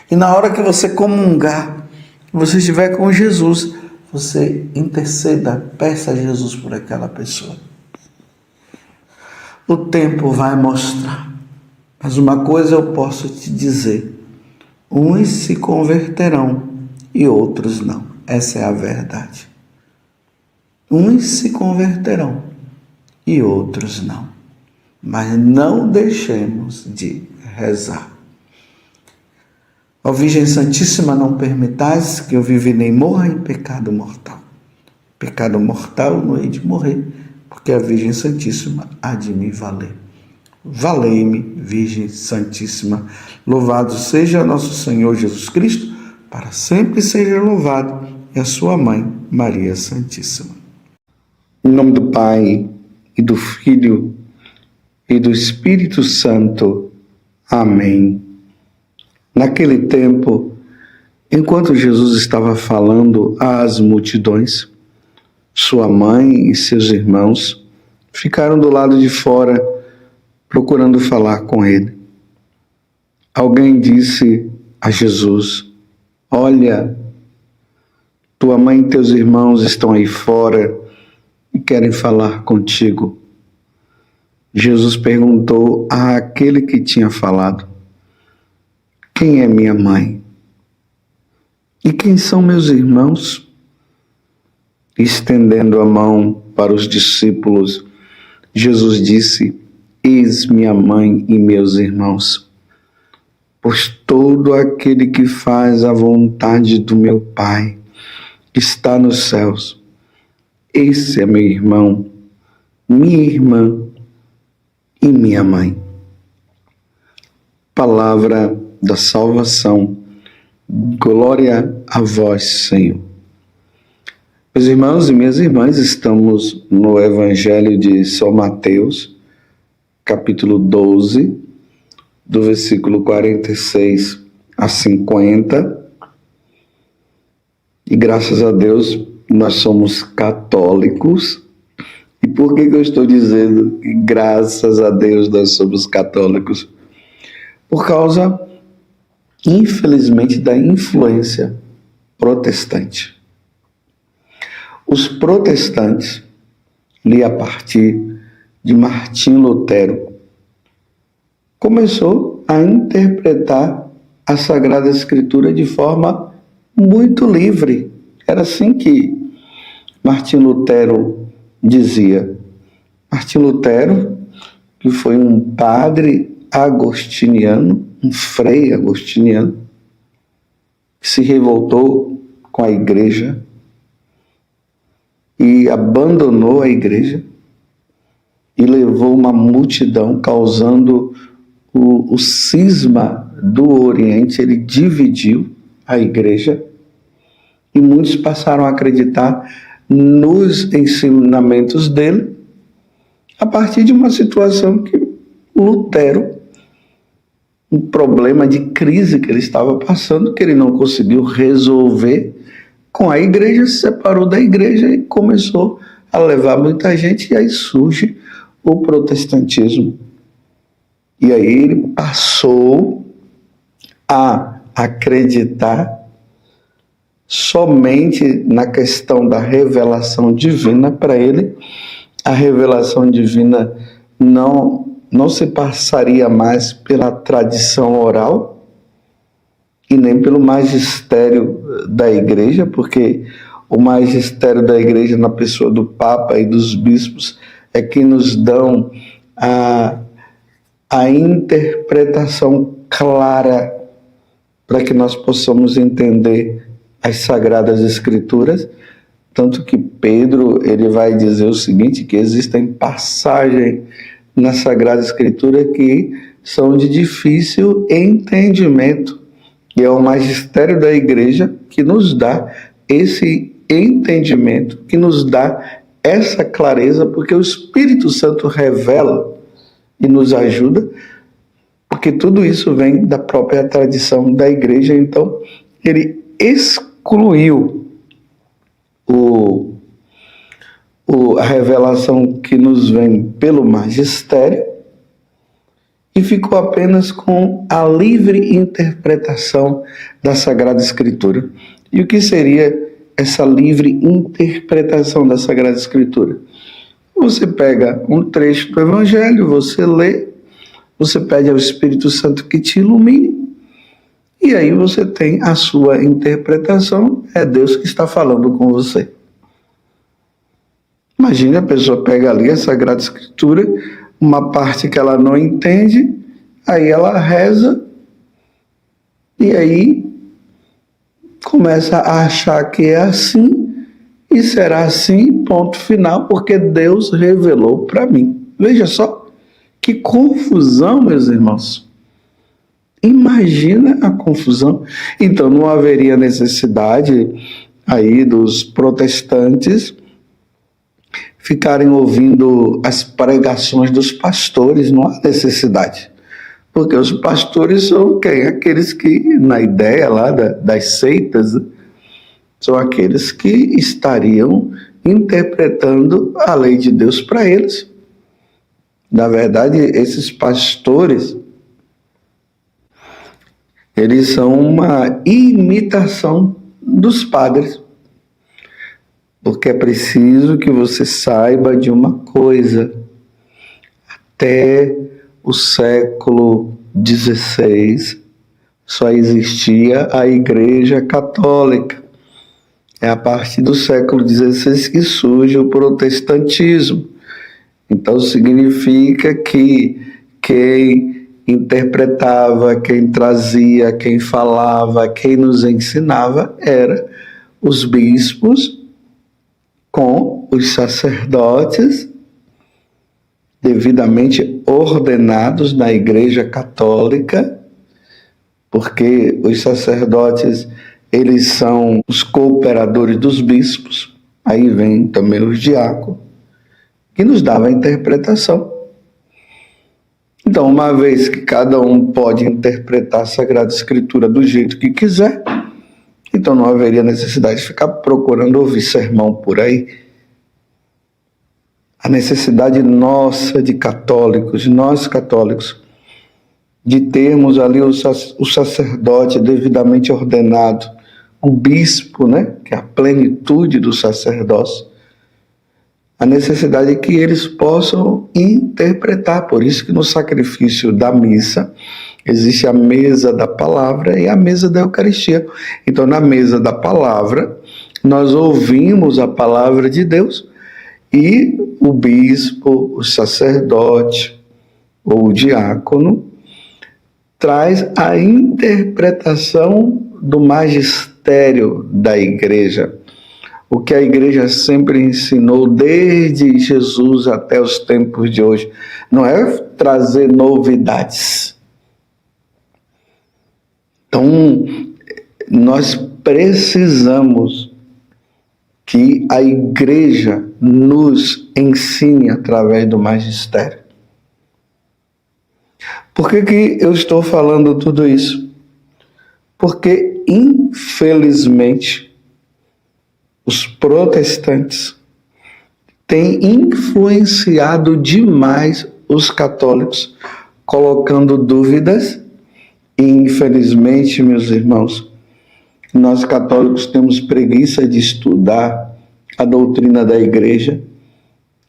E na hora que você comungar, você estiver com Jesus, você interceda, peça a Jesus por aquela pessoa. O tempo vai mostrar. Mas uma coisa eu posso te dizer: uns se converterão e outros não. Essa é a verdade. Uns se converterão e outros não. Mas não deixemos de rezar. Ó Virgem Santíssima, não permitais que eu viva nem morra em pecado mortal. Pecado mortal não hei de morrer, porque a Virgem Santíssima há de me valer. Valei-me, Virgem Santíssima. Louvado seja nosso Senhor Jesus Cristo, para sempre seja louvado, e a sua mãe, Maria Santíssima. Em nome do Pai, e do Filho, e do Espírito Santo. Amém. Naquele tempo, enquanto Jesus estava falando às multidões, sua mãe e seus irmãos ficaram do lado de fora, procurando falar com ele. Alguém disse a Jesus: olha, tua mãe e teus irmãos estão aí fora e querem falar contigo. Jesus perguntou àquele que tinha falado: quem é minha mãe? E quem são meus irmãos? Estendendo a mão para os discípulos, Jesus disse: eis minha mãe e meus irmãos. Pois todo aquele que faz a vontade do meu Pai, que está nos céus, esse é meu irmão, minha irmã e minha mãe. Palavra da salvação. Glória a vós, Senhor. Meus irmãos e minhas irmãs, estamos no Evangelho de São Mateus, capítulo 12, do versículo 46 a 50. E graças a Deus, nós somos católicos. E por que eu estou dizendo que graças a Deus nós somos católicos? Por causa, infelizmente, da influência protestante. Os protestantes, ali a partir de Martim Lutero, começou a interpretar a Sagrada Escritura de forma muito livre. Era assim que Martim Lutero dizia. Martim Lutero, que foi um padre agostiniano, um frei agostiniano, que se revoltou com a igreja e abandonou a igreja e levou uma multidão, causando o cisma do Oriente. Ele dividiu a igreja e muitos passaram a acreditar nos ensinamentos dele a partir de uma situação que Lutero, um problema de crise que ele estava passando, que ele não conseguiu resolver com a igreja, se separou da igreja e começou a levar muita gente, e aí surge o protestantismo. E aí ele passou a acreditar somente na questão da revelação divina. Para ele, a revelação divina não se passaria mais pela tradição oral e nem pelo magistério da igreja, porque o magistério da igreja, na pessoa do Papa e dos bispos, é que nos dão a interpretação clara para que nós possamos entender as Sagradas Escrituras, tanto que Pedro ele vai dizer o seguinte, que existem passagens na Sagrada Escritura que são de difícil entendimento, e é o magistério da igreja que nos dá esse entendimento, que nos dá essa clareza, porque o Espírito Santo revela e nos ajuda, porque tudo isso vem da própria tradição da igreja. Então, ele excluiu a revelação que nos vem pelo magistério e ficou apenas com a livre interpretação da Sagrada Escritura. E o que seria essa livre interpretação da Sagrada Escritura? Você pega um trecho do Evangelho, você lê, você pede ao Espírito Santo que te ilumine, e aí você tem a sua interpretação, é Deus que está falando com você. Imagine, a pessoa pega ali a Sagrada Escritura, uma parte que ela não entende, aí ela reza, e aí começa a achar que é assim, e será assim, ponto final, porque Deus revelou para mim. Veja só, que confusão, meus irmãos. Imagina a confusão. Então não haveria necessidade aí dos protestantes ficarem ouvindo as pregações dos pastores, não há necessidade. Porque os pastores são quem? Aqueles que, na ideia lá das seitas, são aqueles que estariam interpretando a lei de Deus para eles. Na verdade, esses pastores, eles são uma imitação dos padres. Porque é preciso que você saiba de uma coisa. Até o século XVI só existia a Igreja Católica. É a partir do século XVI que surge o protestantismo. Então significa que quem interpretava, quem trazia, quem falava, quem nos ensinava era os bispos com os sacerdotes devidamente ordenados na Igreja Católica, porque os sacerdotes, eles são os cooperadores dos bispos, aí vem também os diáconos, que nos dava a interpretação. Então, uma vez que cada um pode interpretar a Sagrada Escritura do jeito que quiser, então não haveria necessidade de ficar procurando ouvir sermão por aí. A necessidade nossa de católicos, nós católicos, de termos ali o sacerdote devidamente ordenado, o bispo, né, que é a plenitude do sacerdócio, a necessidade é que eles possam interpretar. Por isso que no sacrifício da missa existe a mesa da palavra e a mesa da Eucaristia. Então, na mesa da palavra, nós ouvimos a palavra de Deus e o bispo, o sacerdote ou o diácono traz a interpretação do magistério da igreja. O que a igreja sempre ensinou desde Jesus até os tempos de hoje. Não é trazer novidades. Então, nós precisamos que a igreja nos ensine através do magistério. Por que eu estou falando tudo isso? Porque, infelizmente, os protestantes têm influenciado demais os católicos, colocando dúvidas. E, infelizmente, meus irmãos, nós católicos temos preguiça de estudar a doutrina da igreja.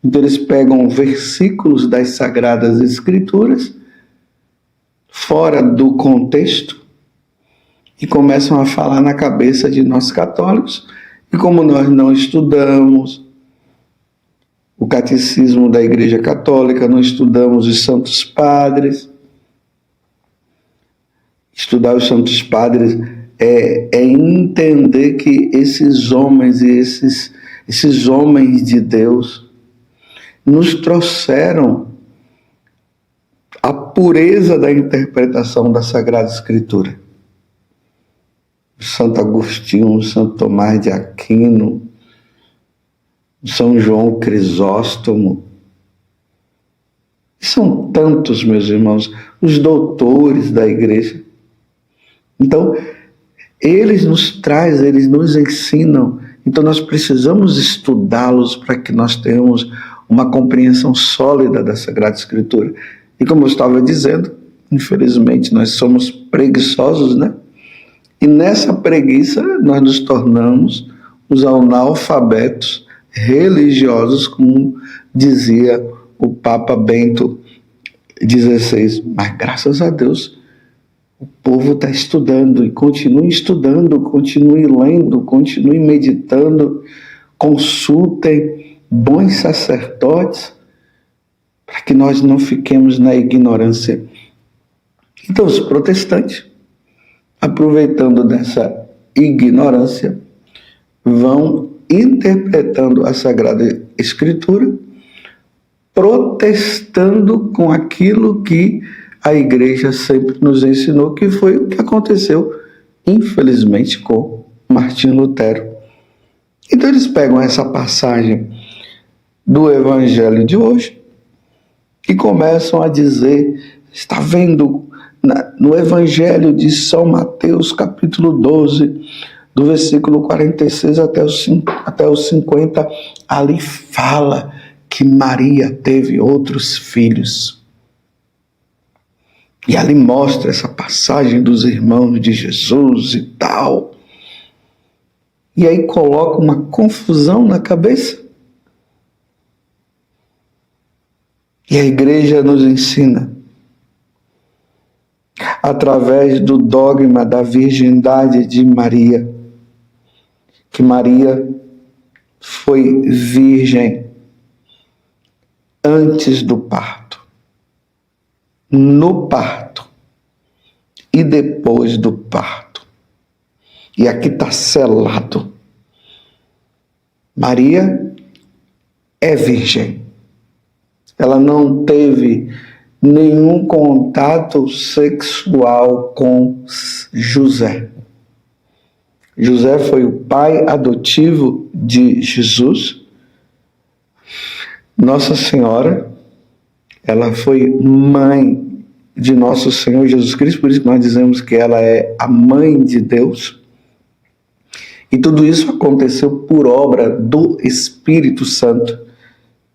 Então, eles pegam versículos das Sagradas Escrituras, fora do contexto, e começam a falar na cabeça de nós católicos. E como nós não estudamos o catecismo da Igreja Católica, não estudamos os santos padres, Estudar os Santos Padres é entender que esses homens e esses homens de Deus nos trouxeram a pureza da interpretação da Sagrada Escritura. Santo Agostinho, Santo Tomás de Aquino, São João Crisóstomo. São tantos, meus irmãos, os doutores da igreja. Então, eles nos trazem, eles nos ensinam. Então, nós precisamos estudá-los para que nós tenhamos uma compreensão sólida da Sagrada Escritura. E como eu estava dizendo, infelizmente, nós somos preguiçosos, né? E nessa preguiça, nós nos tornamos os analfabetos religiosos, como dizia o Papa Bento XVI. Mas, graças a Deus, o povo está estudando, e continue estudando, continue lendo, continue meditando, consultem bons sacerdotes, para que nós não fiquemos na ignorância. Então, os protestantes, aproveitando dessa ignorância, vão interpretando a Sagrada Escritura, protestando com aquilo que a igreja sempre nos ensinou, que foi o que aconteceu, infelizmente, com Martim Lutero. Então eles pegam essa passagem do Evangelho de hoje e começam a dizer, está vendo no Evangelho de São Mateus, capítulo 12, do versículo 46 até o 50, ali fala que Maria teve outros filhos. E ali mostra essa passagem dos irmãos de Jesus e tal. E aí coloca uma confusão na cabeça. E a igreja nos ensina, através do dogma da virgindade de Maria, que Maria foi virgem antes do parto, no parto e depois do parto. E aqui está selado. Maria é virgem. Ela não teve nenhum contato sexual com José. José foi o pai adotivo de Jesus. Nossa Senhora, ela foi mãe de nosso Senhor Jesus Cristo, por isso que nós dizemos que ela é a mãe de Deus. E tudo isso aconteceu por obra do Espírito Santo,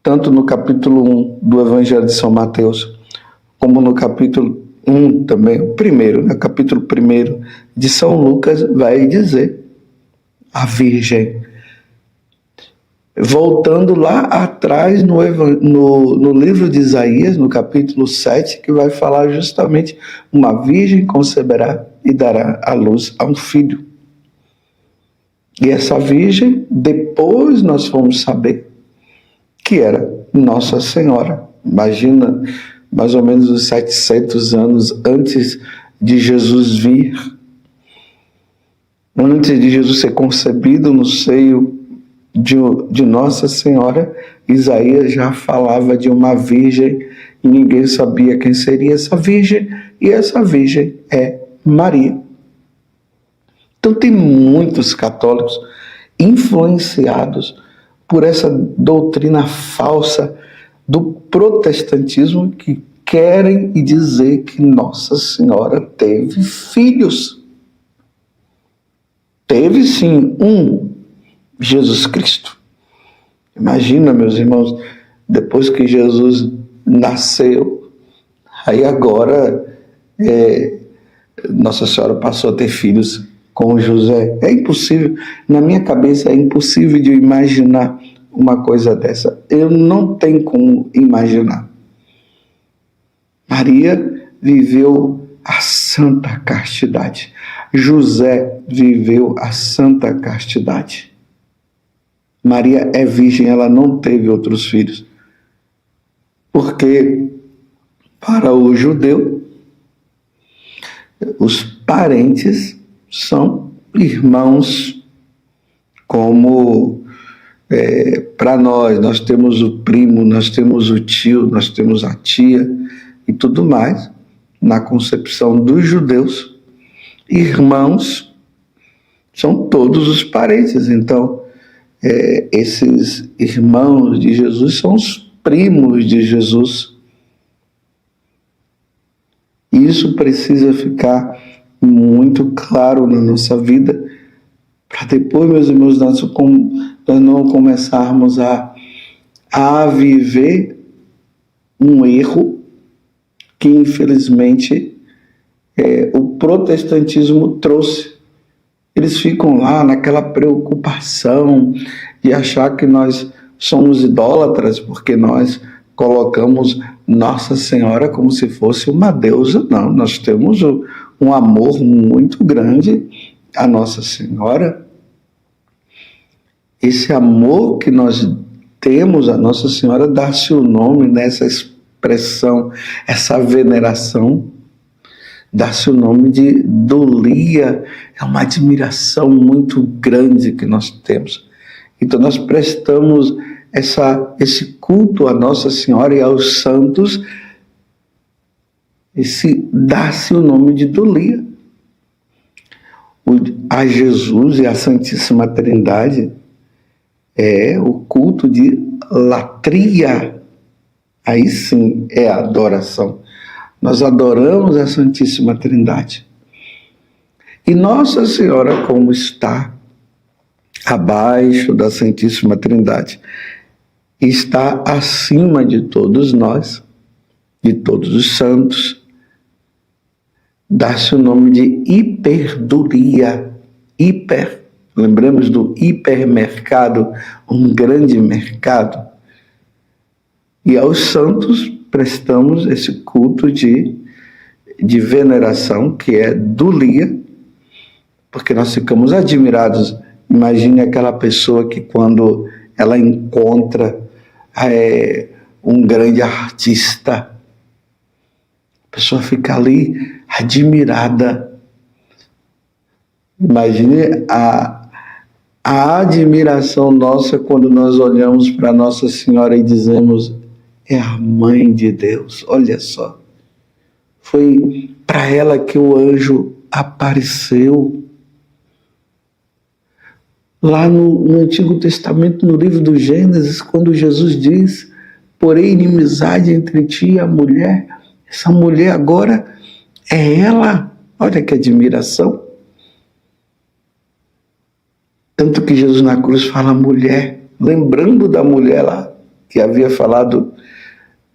tanto no capítulo 1 do Evangelho de São Mateus, como no capítulo 1 também, o primeiro, né? Capítulo 1 de São Lucas, vai dizer a Virgem. Voltando lá atrás no livro de Isaías, no capítulo 7, que vai falar justamente uma virgem conceberá e dará à luz a um filho. E essa virgem, depois nós fomos saber que era Nossa Senhora. Imagina, mais ou menos uns 700 anos antes de Jesus vir, antes de Jesus ser concebido no seio de Nossa Senhora, Isaías já falava de uma virgem e ninguém sabia quem seria essa virgem, e essa virgem é Maria. Então tem muitos católicos influenciados por essa doutrina falsa do protestantismo que querem dizer que Nossa Senhora teve filhos. Teve sim Jesus Cristo. Imagina, meus irmãos, depois que Jesus nasceu, aí agora Nossa Senhora passou a ter filhos com José. É impossível, na minha cabeça é impossível de imaginar uma coisa dessa. Eu não tenho como imaginar. Maria viveu a santa castidade. José viveu a santa castidade. Maria é virgem, ela não teve outros filhos. Porque para o judeu, os parentes são irmãos, como para nós temos o primo, nós temos o tio, nós temos a tia e tudo mais. Na concepção dos judeus, irmãos são todos os parentes. Então, esses irmãos de Jesus são os primos de Jesus. Isso precisa ficar muito claro na nossa vida, para depois, meus irmãos, nós não começarmos a viver um erro que, infelizmente, o protestantismo trouxe. Eles ficam lá naquela preocupação de achar que nós somos idólatras, porque nós colocamos Nossa Senhora como se fosse uma deusa. Não, nós temos um amor muito grande à Nossa Senhora. Esse amor que nós temos à Nossa Senhora dá-se o nome nessa expressão, essa veneração, dá-se o nome de dolia. É uma admiração muito grande que nós temos. Então nós prestamos esse culto à Nossa Senhora e aos santos, dá-se o nome de dolia. A Jesus e a Santíssima Trindade é o culto de latria. Aí sim é a adoração. Nós adoramos a Santíssima Trindade. E Nossa Senhora, como está abaixo da Santíssima Trindade, está acima de todos nós, de todos os santos, dá-se o nome de hiperdulia. Lembramos do hipermercado, um grande mercado. E aos santos prestamos esse culto de veneração, que é dulia, porque nós ficamos admirados. Imagine aquela pessoa que, quando ela encontra um grande artista, a pessoa fica ali admirada. Imagine a admiração nossa quando nós olhamos para Nossa Senhora e dizemos: é a Mãe de Deus. Olha só, foi para ela que o anjo apareceu. Lá no Antigo Testamento, no livro do Gênesis, quando Jesus diz: porém inimizade entre ti e a mulher, essa mulher agora é ela. Olha que admiração. Tanto que Jesus na cruz fala mulher, lembrando da mulher lá, que havia falado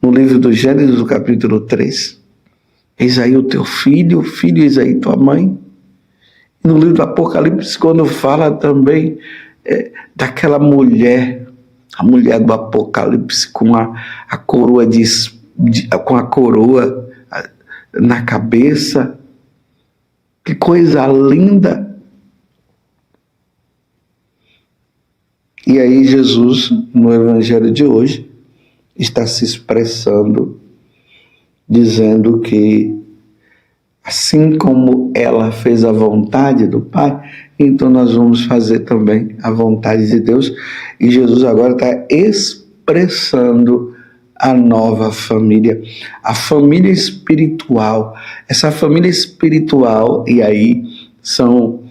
no livro do Gênesis, no capítulo 3. Eis aí o teu filho, eis aí tua mãe. No livro do Apocalipse, quando fala também daquela mulher, a mulher do Apocalipse com a coroa com a coroa na cabeça. Que coisa linda! E aí Jesus, no Evangelho de hoje, está se expressando, dizendo que assim como ela fez a vontade do Pai, então nós vamos fazer também a vontade de Deus. E Jesus agora está expressando a nova família, a família espiritual. Essa família espiritual, e aí são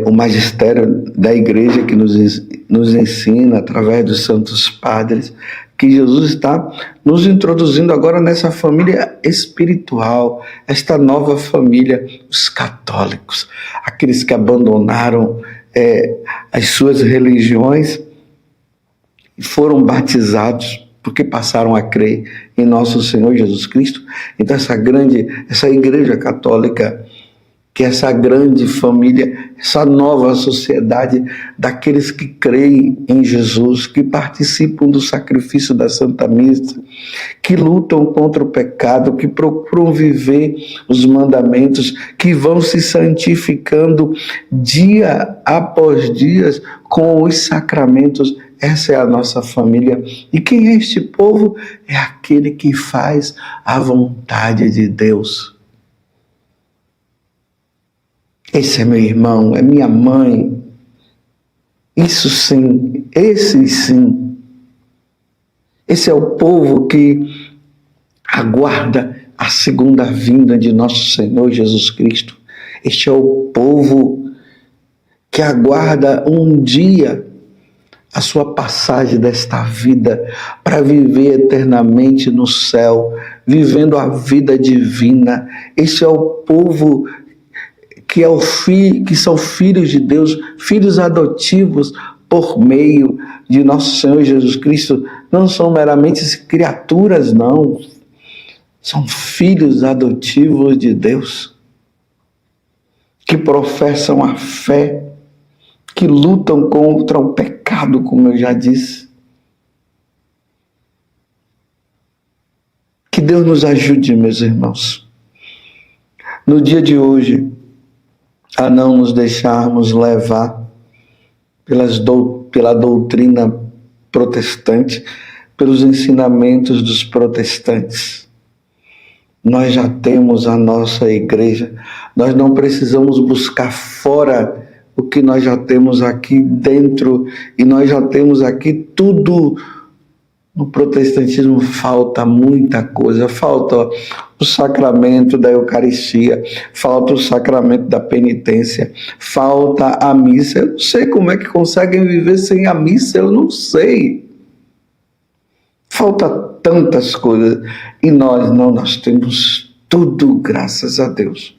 o magistério da igreja que nos ensina, através dos santos padres, que Jesus está nos introduzindo agora nessa família espiritual, esta nova família, os católicos, aqueles que abandonaram as suas religiões e foram batizados porque passaram a crer em nosso Senhor Jesus Cristo. Então essa igreja católica que essa grande família, essa nova sociedade daqueles que creem em Jesus, que participam do sacrifício da Santa Missa, que lutam contra o pecado, que procuram viver os mandamentos, que vão se santificando dia após dia com os sacramentos. Essa é a nossa família. E quem é este povo? É aquele que faz a vontade de Deus. Esse é meu irmão, é minha mãe. Isso sim, esse sim. Esse é o povo que aguarda a segunda vinda de nosso Senhor Jesus Cristo. Este é o povo que aguarda um dia a sua passagem desta vida para viver eternamente no céu, vivendo a vida divina. Este é o povo que são filhos de Deus, filhos adotivos por meio de nosso Senhor Jesus Cristo. Não são meramente criaturas, não. São filhos adotivos de Deus, que professam a fé, que lutam contra o pecado, como eu já disse. Que Deus nos ajude, meus irmãos, no dia de hoje, a não nos deixarmos levar pela doutrina protestante, pelos ensinamentos dos protestantes. Nós já temos a nossa igreja, nós não precisamos buscar fora o que nós já temos aqui dentro, e nós já temos aqui tudo. No protestantismo falta muita coisa, falta o sacramento da Eucaristia, falta o sacramento da penitência, falta a missa. Eu não sei como é que conseguem viver sem a missa, eu não sei. Falta tantas coisas e nós temos tudo, graças a Deus.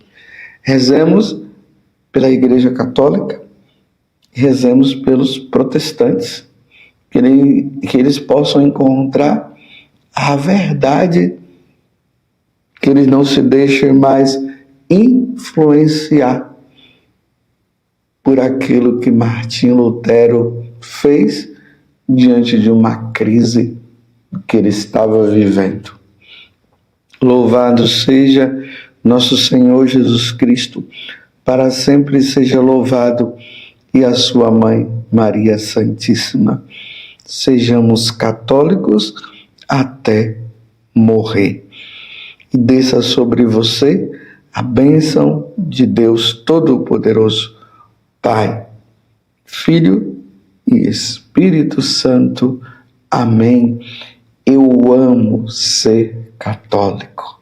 Rezemos pela Igreja Católica, rezemos pelos protestantes, que eles possam encontrar a verdade, que eles não se deixem mais influenciar por aquilo que Martinho Lutero fez diante de uma crise que ele estava vivendo. Louvado seja nosso Senhor Jesus Cristo, para sempre seja louvado, e a sua mãe, Maria Santíssima. Sejamos católicos até morrer. E desça sobre você a bênção de Deus Todo-Poderoso, Pai, Filho e Espírito Santo. Amém. Eu amo ser católico.